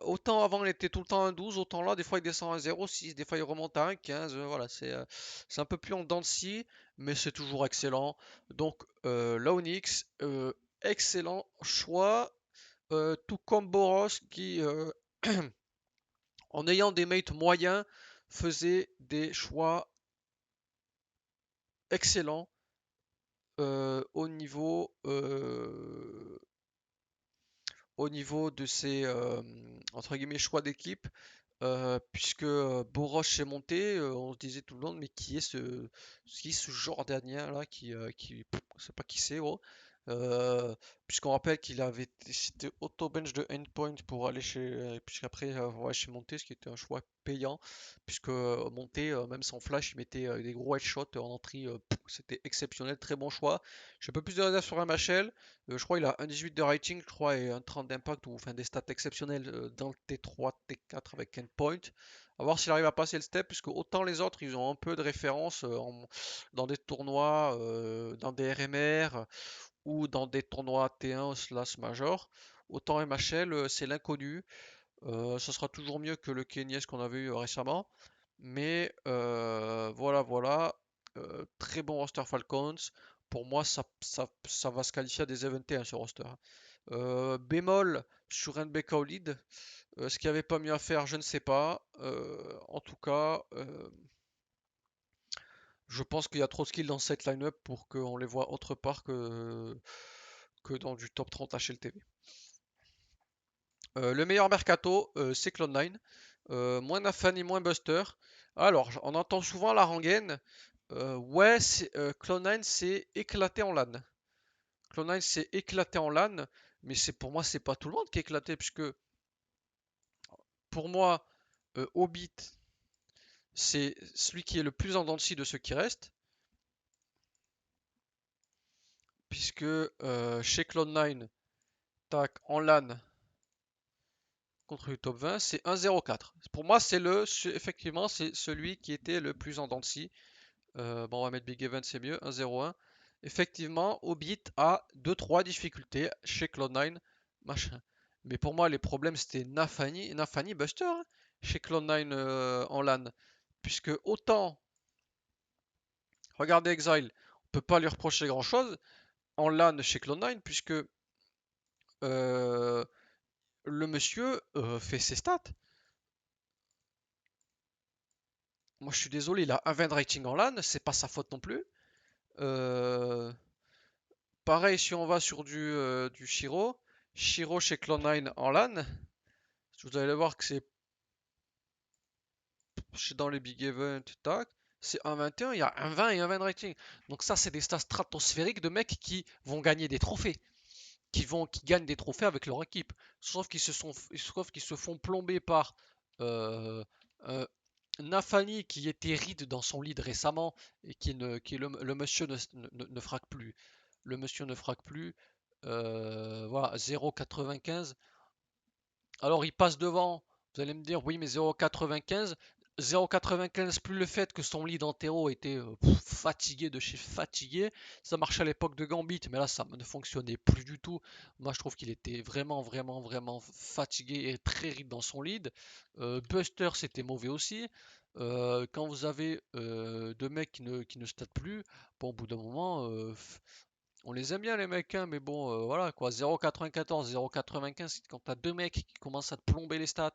Autant avant il était tout le temps un 12, autant là des fois il descend à 0,6, des fois il remonte à 1,15. Voilà, c'est un peu plus en dents de scie, mais c'est toujours excellent. Donc la Onyx, excellent choix. Tout comme Boros qui, en ayant des mates moyens, faisait des choix excellents au niveau de ses entre guillemets choix d'équipe. Puisque Boroche est monté, on se disait tout le long, mais qui est ce Jordanien là on sait pas qui c'est, gros. Euh, Puisqu'on rappelle qu'il avait c'était auto-bench de endpoint pour aller puisqu'après ouais, chez Monté, ce qui était un choix payant, puisque Monté, même sans flash, il mettait des gros headshots en entrée, c'était exceptionnel, très bon choix. J'ai un peu plus de réserve sur MHL, je crois qu'il a 1,18 de rating, je crois, et un 30 d'impact, ou enfin des stats exceptionnelles dans le T3, T4 avec endpoint. À voir s'il arrive à passer le step, puisque autant les autres, ils ont un peu de référence dans des tournois, dans des RMR ou dans des tournois T1 slash major. Autant MHL, c'est l'inconnu. Ce sera toujours mieux que le Kenyes qu'on avait eu récemment. Mais voilà, voilà. Très bon roster Falcons. Pour moi, ça va se qualifier à des events hein, ce roster. Bémol sur NBK lead. Ce qu'il n'y avait pas mieux à faire, je ne sais pas. En tout cas, je pense qu'il y a trop de skills dans cette line-up pour qu'on les voit autre part que dans du top 30 HLTV. Le meilleur mercato, c'est Cloud9. Moins Nafan et moins Buster. Alors, on entend souvent la rengaine. Ouais, Cloud9 s'est éclaté en LAN. Cloud9 s'est éclaté en LAN, mais pour moi, c'est pas tout le monde qui est éclaté, puisque pour moi, Hobbit, c'est celui qui est le plus en dents de scie de ceux qui restent, puisque chez Cloud9, tac, en LAN contre le top 20, c'est 1,04. Pour moi, effectivement, c'est celui qui était le plus en dents de scie. Bon, on va mettre Big Event, c'est mieux, 1,01. Effectivement, Hobbit a 2-3 difficultés chez Cloud9, machin. Mais pour moi, les problèmes, c'était Nafani Buster, hein. chez Cloud9 en LAN. Puisque autant, regardez Exile, on peut pas lui reprocher grand-chose en LAN chez Cloud9, puisque euh, le monsieur fait ses stats. Moi, je suis désolé, il a un 20 de rating en LAN, c'est pas sa faute non plus. Euh, Pareil, si on va sur du Shiro, Shiro chez Cloud9 en LAN, vous allez voir que c'est dans les big events, tac, c'est un 21, il y a un 20 et un 20 de rating. Donc ça, c'est des stats stratosphériques de mecs qui vont gagner des trophées, qui gagnent des trophées avec leur équipe. Sauf qu'ils se font plomber par euh, euh, Nafani qui était ride dans son lead récemment et le monsieur ne frappe plus. Le monsieur ne frappe plus. Voilà, 0,95. Alors il passe devant. Vous allez me dire, oui, mais 0,95. 0,95 plus le fait que son lead en terreau était fatigué de chez fatigué. Ça marchait à l'époque de Gambit, mais là ça ne fonctionnait plus du tout. Moi je trouve qu'il était vraiment, vraiment, vraiment fatigué et très ride dans son lead. Buster c'était mauvais aussi. Quand vous avez deux mecs qui ne statent plus, bon, au bout d'un moment, on les aime bien les mecs, hein, mais bon, voilà quoi, 0,94, 0,95, quand t'as deux mecs qui commencent à te plomber les stats,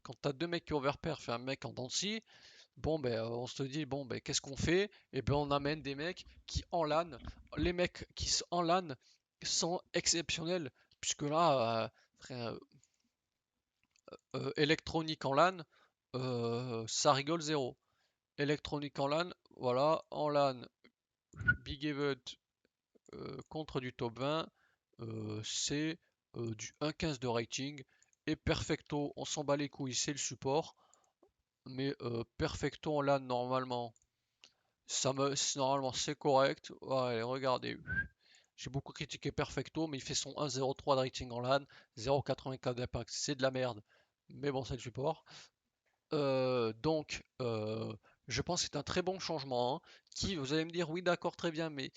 quand t'as deux mecs qui overperf et un mec en dents de scie, bon ben on se dit, bon ben qu'est-ce qu'on fait? Et ben on amène des mecs qui en LAN, les mecs qui en LAN sont exceptionnels, puisque là, frère, électronique en LAN, ça rigole zéro. Électronique en LAN, voilà, en LAN, Big Event contre du top 20, c'est du 1,15 de rating. Et Perfecto, on s'en bat les couilles, c'est le support. Mais Perfecto en LAN, normalement, normalement c'est correct. Ouais, regardez. J'ai beaucoup critiqué Perfecto, mais il fait son 1,03 de rating en LAN, 0,84 d'impact. C'est de la merde. Mais bon, c'est le support. Je pense que c'est un très bon changement, hein, qui, vous allez me dire, oui, d'accord, très bien, mais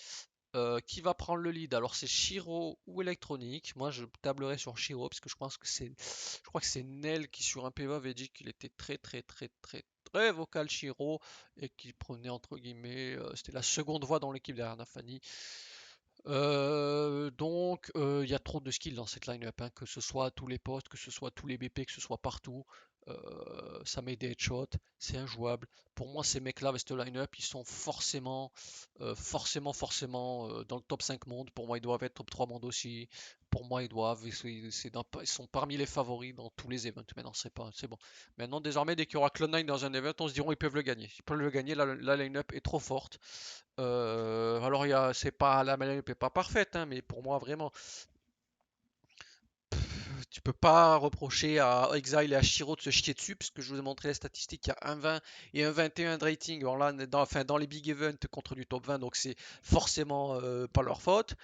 qui va prendre le lead? Alors c'est Shiro ou électronique. Moi je tablerai sur Shiro parce que je crois que c'est Nel qui sur un PV avait dit qu'il était très très très très très vocal Shiro et qu'il prenait entre guillemets, c'était la seconde voix dans l'équipe derrière Nafani. Il y a trop de skills dans cette line-up, hein, que ce soit à tous les postes, que ce soit à tous les BP, que ce soit partout. Ça met des headshots, c'est injouable. Pour moi, ces mecs-là, avec cette line-up, ils sont forcément dans le top 5 monde. Pour moi, ils doivent être top 3 monde aussi. Pour moi, ils sont parmi les favoris dans tous les events. Maintenant, c'est bon. Maintenant, désormais, dès qu'il y aura Clone9 dans un event, on se dira ils peuvent le gagner. Ils peuvent le gagner, la line-up est trop forte. Alors, c'est pas, la line-up est pas parfaite, hein, mais pour moi, vraiment, tu peux pas reprocher à Exile et à Shiro de se chier dessus, puisque je vous ai montré les statistiques, il y a un 20 et un 21 de rating enfin, dans les big events contre du top 20, donc c'est forcément pas leur faute.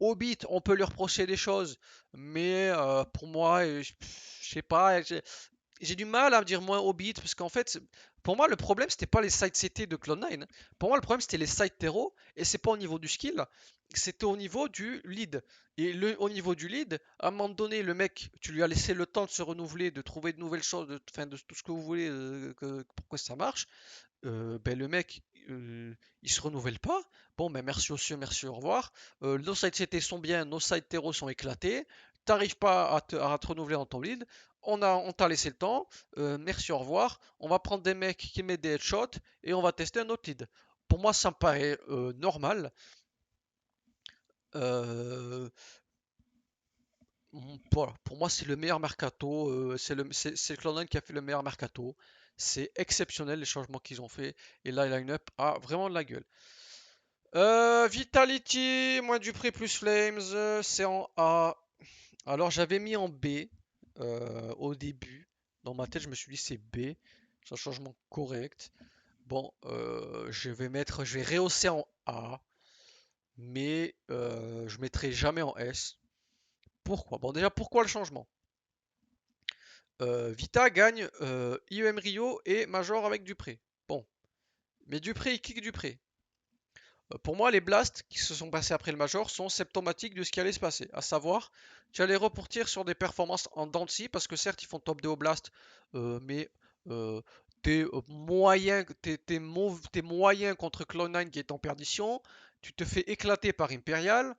Hobbit, on peut lui reprocher des choses, mais pour moi, je sais pas, j'ai du mal à me dire moins Hobbit, parce qu'en fait, pour moi, le problème, c'était pas les sides CT de Clone9, hein. Pour moi, le problème, c'était les sides terreau, et c'est pas au niveau du skill, c'était au niveau du lead. Et au niveau du lead, à un moment donné, le mec, tu lui as laissé le temps de se renouveler, de trouver de nouvelles choses, enfin, de tout ce que vous voulez, pour que ça marche. Ben, le mec, il se renouvelle pas. Bon, ben merci monsieur, merci, au revoir. Nos sites CT sont bien, nos sites terreau sont éclatés. T'arrives pas à te renouveler en ton lead. On t'a laissé le temps. Merci, au revoir. On va prendre des mecs qui mettent des headshots et on va tester un autre lead. Pour moi, ça me paraît normal. Euh, voilà, pour moi, c'est le meilleur mercato. C'est Cloud9 qui a fait le meilleur mercato. C'est exceptionnel les changements qu'ils ont fait. Et là, la line-up a vraiment de la gueule. Vitality, moins Dupré plus Flames, c'est en A. Alors j'avais mis en B au début. Dans ma tête, je me suis dit c'est B. C'est un changement correct. Bon, je vais rehausser en A, mais je mettrai jamais en S. Pourquoi? Bon, déjà, pourquoi le changement? Vita gagne IEM Rio et Major avec Dupré. Bon, mais Dupré, il kick Dupré. Pour moi, les blasts qui se sont passés après le Major sont symptomatiques de ce qui allait se passer. À savoir, tu allais repartir sur des performances en dents de scie, parce que certes, ils font top 2 au blast, mais euh, t'es moyen contre Cloud9 qui est en perdition. Tu te fais éclater par Imperial.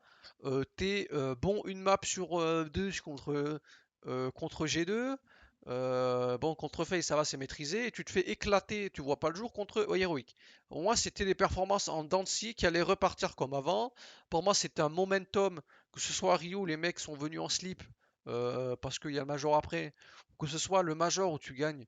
T'es bon une map sur 2 contre G2. Bon, contre Face, ça va, c'est maîtrisé. Et tu te fais éclater, tu vois pas le jour contre Heroic. Pour moi, c'était des performances en dents de scie qui allaient repartir comme avant. Pour moi, c'était un momentum, que ce soit à Rio, où les mecs sont venus en slip parce qu'il y a le Major après, ou que ce soit le Major où tu gagnes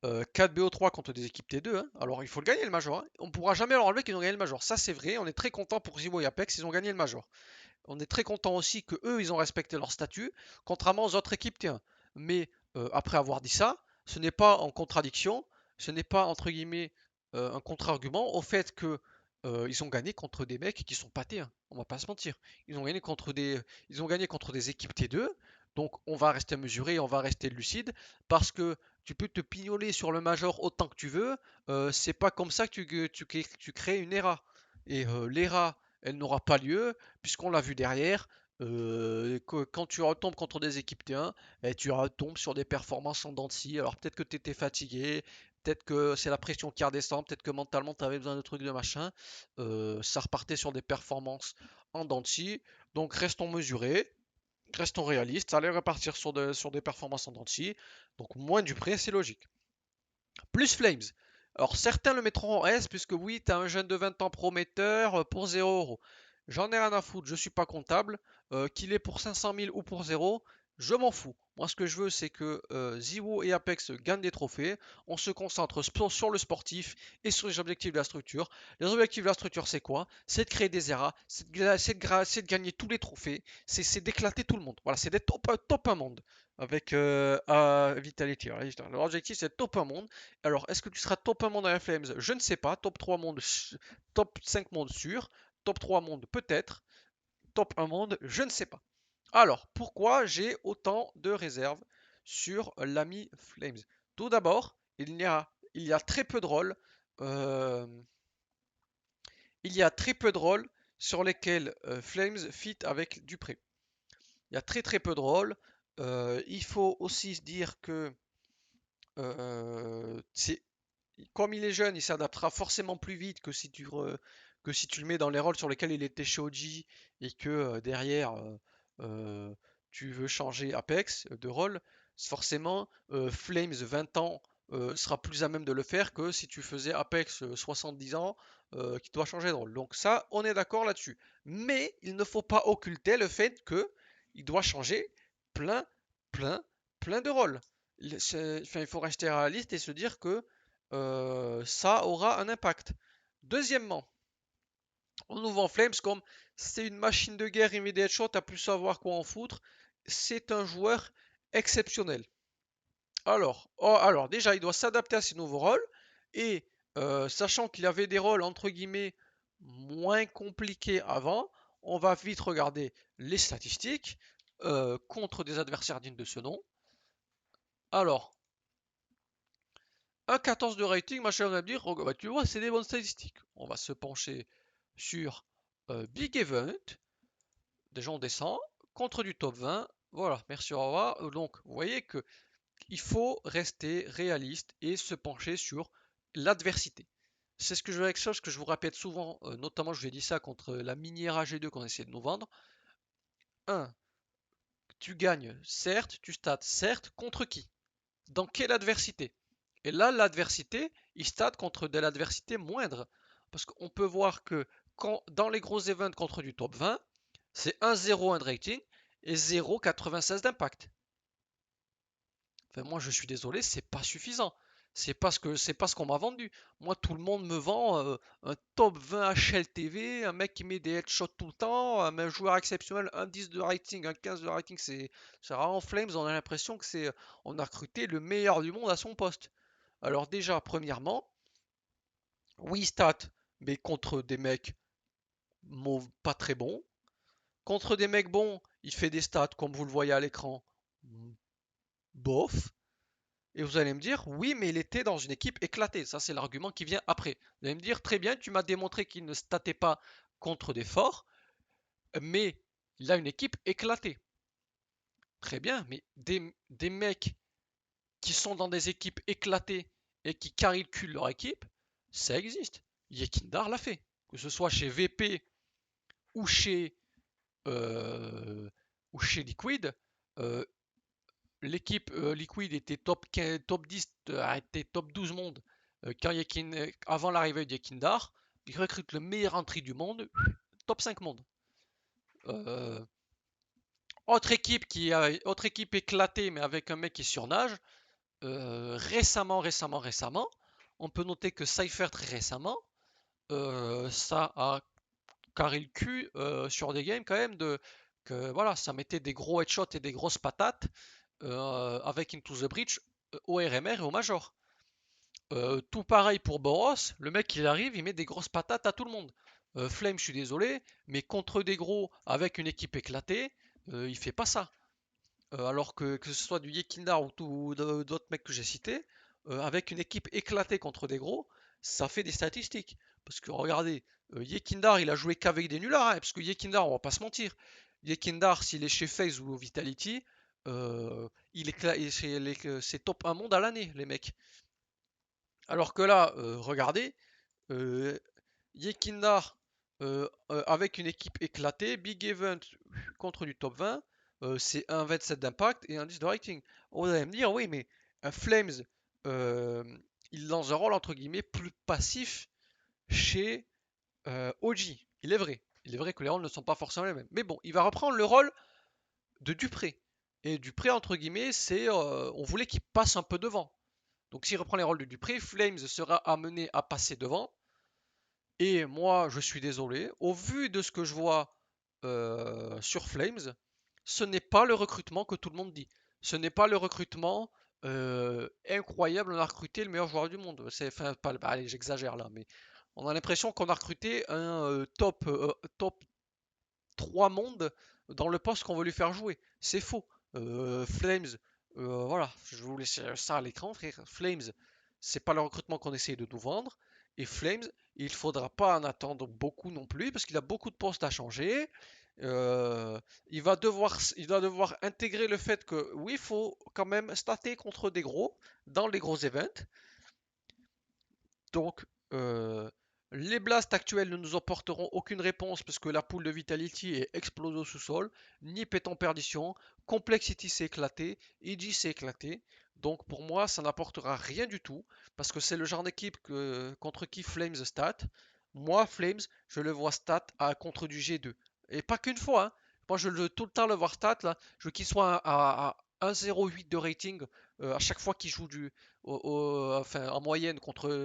4 BO3 contre des équipes T2, hein. Alors il faut le gagner le Major, hein. On ne pourra jamais leur enlever qu'ils ont gagné le Major. Ça c'est vrai, on est très content pour Zivo et Apex, ils ont gagné le Major. On est très content aussi que eux ils ont respecté leur statut, contrairement aux autres équipes T1. Mais après avoir dit ça, ce n'est pas en contradiction, ce n'est pas entre guillemets un contre-argument au fait que ils ont gagné contre des mecs qui sont pas T1. On va pas se mentir. Ils ont gagné contre des équipes T2. Donc on va rester mesuré, on va rester lucide parce que tu peux te pignoler sur le major autant que tu veux. C'est pas comme ça que tu crées une ERA. Et l'ERA, elle n'aura pas lieu puisqu'on l'a vu derrière, quand tu retombes contre des équipes T1, tu retombes sur des performances en dents de scie. Alors peut-être que tu étais fatigué, peut-être que c'est la pression qui redescend, peut-être que mentalement tu avais besoin de trucs de machin. Ça repartait sur des performances en dents de scie. Donc restons mesurés, restons réalistes, ça allait repartir sur des performances en dents de scie. Donc moins du prix, c'est logique. Plus Flames. Alors certains le mettront en S puisque oui, tu as un jeune de 20 ans prometteur pour 0 euros. J'en ai rien à foutre, je suis pas comptable. Qu'il est pour 500 000 ou pour 0, je m'en fous. Moi ce que je veux c'est que Ziwo et Apex gagnent des trophées. On se concentre sur le sportif et sur les objectifs de la structure. Les objectifs de la structure c'est quoi? C'est de créer des eras, c'est de gagner tous les trophées, c'est d'éclater tout le monde. Voilà, c'est d'être top 1 monde avec Vitality. L'objectif c'est top 1 monde. Alors, est-ce que tu seras top 1 monde à Flames? Je ne sais pas. Top 3 monde, top 5 monde sûr. Top 3 monde peut-être. Top 1 monde, je ne sais pas. Alors, pourquoi j'ai autant de réserves sur l'ami Flames? Tout d'abord, il y a très peu de rôles. euh, il y a très peu de rôles sur lesquels Flames fit avec Dupré. Il y a très très peu de rôles. Il faut aussi se dire que c'est comme il est jeune, il s'adaptera forcément plus vite que si tu le mets dans les rôles sur lesquels il était chez OG et que derrière euh, tu veux changer Apex de rôle. Forcément, Flames 20 ans sera plus à même de le faire que si tu faisais Apex 70 ans qui doit changer de rôle. Donc ça, on est d'accord là-dessus. Mais il ne faut pas occulter le fait que il doit changer plein, plein, plein de rôles. Il faut rester réaliste et se dire que ça aura un impact. Deuxièmement, on nous vend Flames comme c'est une machine de guerre immediate shot à plus savoir quoi en foutre. C'est un joueur exceptionnel. Alors déjà, il doit s'adapter à ces nouveaux rôles et sachant qu'il avait des rôles entre guillemets moins compliqués avant, on va vite regarder les statistiques contre des adversaires dignes de ce nom. Alors, un 14 de rating, machin, on va dire, oh, bah, tu vois, c'est des bonnes statistiques. On va se pencher sur Big Event, déjà on descend, contre du top 20, voilà, merci, au revoir. Donc, vous voyez que il faut rester réaliste et se pencher sur l'adversité. C'est ce que je vous répète souvent, notamment je vous ai dit ça contre la minière AG2 qu'on essaie de nous vendre. 1. Tu gagnes, certes, tu stats, certes, contre qui? Dans quelle adversité? Et là, l'adversité, il state contre de l'adversité moindre. Parce qu'on peut voir que dans les gros events contre du top 20, c'est 1,01 de rating et 0,96 d'impact. Enfin, moi, je suis désolé, c'est pas suffisant. C'est pas ce qu'on m'a vendu. Moi, tout le monde me vend un top 20 HLTV, un mec qui met des headshots tout le temps, un joueur exceptionnel, un 10 de rating, un 15 de rating. C'est vraiment Flames. On a l'impression que on a recruté le meilleur du monde à son poste. Alors déjà, premièrement, oui, stat, mais contre des mecs pas très bons. Contre des mecs bons, il fait des stats, comme vous le voyez à l'écran, bof. Et vous allez me dire, oui, mais il était dans une équipe éclatée. Ça, c'est l'argument qui vient après. Vous allez me dire, très bien, tu m'as démontré qu'il ne statait pas contre des forts, mais il a une équipe éclatée. Très bien, mais des mecs qui sont dans des équipes éclatées et qui calculent leur équipe, ça existe. Yekindar l'a fait. Que ce soit chez VP ou chez, euh, ou chez Liquid, euh, l'équipe Liquid était top, 15 top 10, était top 12 monde avant l'arrivée de Yekindar. Il recrute le meilleur entry du monde, top 5 monde. Euh, autre équipe éclatée, mais avec un mec qui surnage. Récemment, on peut noter que Cypher très récemment, ça a carré le cul sur des games quand même que voilà, ça mettait des gros headshots et des grosses patates avec Into the Breach au RMR et au Major. Tout pareil pour Boros, le mec il arrive, il met des grosses patates à tout le monde. Flame, je suis désolé, mais contre des gros avec une équipe éclatée, il fait pas ça. Alors que ce soit du Yekindar ou d'autres mecs que j'ai cités, avec une équipe éclatée contre des gros, ça fait des statistiques. Parce que regardez, Yekindar il a joué qu'avec des nullards, hein, parce que Yekindar, on va pas se mentir, Yekindar s'il est chez FaZe ou Vitality, c'est top 1 monde à l'année, les mecs. Alors que là, regardez, euh, Yekindar avec une équipe éclatée, Big Event contre du top 20, c'est un 27 d'impact et un 10 de rating. On va me dire, oui, mais un Flames, euh, il lance un rôle entre guillemets plus passif chez OG. Il est vrai. Il est vrai que les rôles ne sont pas forcément les mêmes. Mais bon, il va reprendre le rôle de Dupré. Et Dupré, entre guillemets, on voulait qu'il passe un peu devant. Donc s'il reprend les rôles de Dupré, Flames sera amené à passer devant. Et moi, je suis désolé, au vu de ce que je vois sur Flames, ce n'est pas le recrutement que tout le monde dit. Ce n'est pas le recrutement incroyable, on a recruté le meilleur joueur du monde. Enfin, allez, j'exagère là, mais on a l'impression qu'on a recruté un top 3 mondes dans le poste qu'on veut lui faire jouer. C'est faux. Flames, voilà, je vais vous laisser ça à l'écran, frère. Flames, c'est pas le recrutement qu'on essaye de nous vendre. Et Flames, il faudra pas en attendre beaucoup non plus, parce qu'il a beaucoup de postes à changer. Euh, il va devoir intégrer le fait que oui, il faut quand même stater contre des gros dans les gros events. Donc, euh, les blasts actuels ne nous apporteront aucune réponse parce que la poule de Vitality est explosée au sous-sol. Nip est en perdition. Complexity s'est éclaté. EG s'est éclaté. Donc pour moi, ça n'apportera rien du tout parce que c'est le genre d'équipe contre qui Flames stat. Moi, Flames, je le vois stat contre du G2. Et pas qu'une fois, hein. Moi, je veux tout le temps le voir stat là. Je veux qu'il soit à 1,08 de rating à chaque fois qu'il joue enfin, en moyenne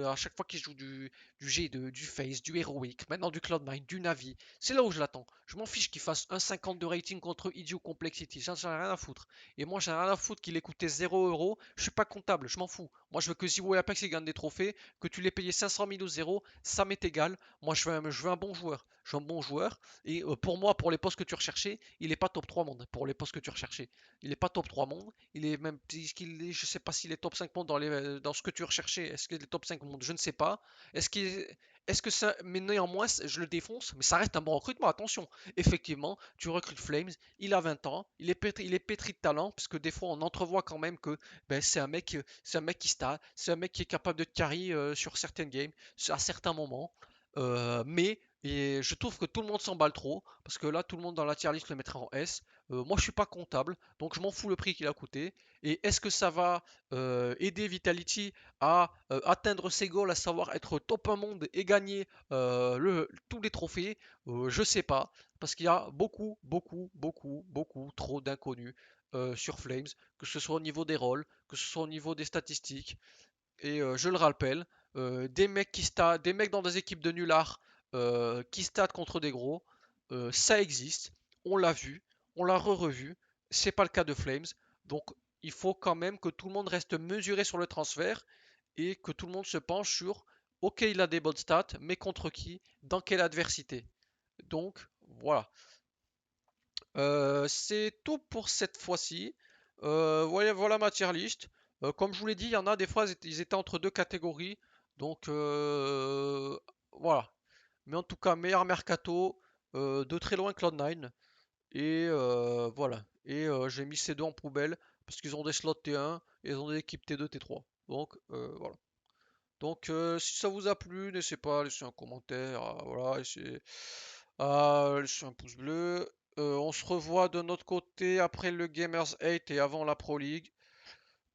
à chaque fois qu'il joue du G2, du Phase, du Heroic, maintenant du Cloud9, du Navi. C'est là où je l'attends. Je m'en fiche qu'il fasse 1,50 de rating contre Idiot Complexity. J'en ai rien à foutre. Et moi, j'en ai rien à foutre qu'il ait coûté 0€. Je suis pas comptable, je m'en fous. Moi, je veux que Zero et Apex ils gagnent des trophées, que tu les payé 500 000 ou 0, ça m'est égal. Moi, je veux un bon joueur. Je veux un bon joueur. Et pour moi, pour les postes que tu recherchais, il est pas top 3 monde. Pour les postes que tu recherchais, il est pas top 3 monde. Il est même, je sais pas s'il est top 5 monde dans ce que tu recherchais. Est-ce qu'il est top 5 monde? Je ne sais pas. Est-ce qu'il est-ce que ça, mais néanmoins, je le défonce, mais ça reste un bon recrutement. Attention, effectivement, tu recrutes Flames, il a 20 ans, il est pétri de talent, parce que des fois on entrevoit quand même que ben, c'est un mec qui stat, c'est un mec qui est capable de te carry sur certaines games, à certains moments. Mais je trouve que tout le monde s'emballe trop, parce que là, tout le monde dans la tier list le mettrait en S. Moi, je suis pas comptable, donc je m'en fous le prix qu'il a coûté. Et est-ce que ça va aider Vitality à atteindre ses goals, à savoir être top 1 monde et gagner tous les trophées? Je sais pas, parce qu'il y a beaucoup, beaucoup, beaucoup, beaucoup trop d'inconnus sur Flames, que ce soit au niveau des rôles, que ce soit au niveau des statistiques. Et je le rappelle, des mecs dans des équipes de nullards qui statent contre des gros, ça existe. On l'a vu, on l'a re-revu. C'est pas le cas de Flames. Donc il faut quand même que tout le monde reste mesuré sur le transfert et que tout le monde se penche sur ok, il a des bonnes stats, mais contre qui, dans quelle adversité. Donc voilà. C'est tout pour cette fois-ci. Voilà, voilà ma tier list. Comme je vous l'ai dit, il y en a des fois, ils étaient entre deux catégories. Donc voilà. Mais en tout cas, meilleur mercato de très loin Cloud9. Et voilà. Et j'ai mis ces deux en poubelle parce qu'ils ont des slots T1 et ils ont des équipes T2, T3. Donc voilà. Donc si ça vous a plu, n'hésitez pas à laisser un commentaire, voilà, à laisser un pouce bleu. On se revoit de notre côté après le Gamers 8 et avant la Pro League.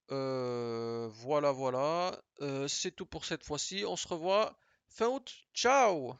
Voilà, voilà. C'est tout pour cette fois-ci. On se revoit fin août. Ciao!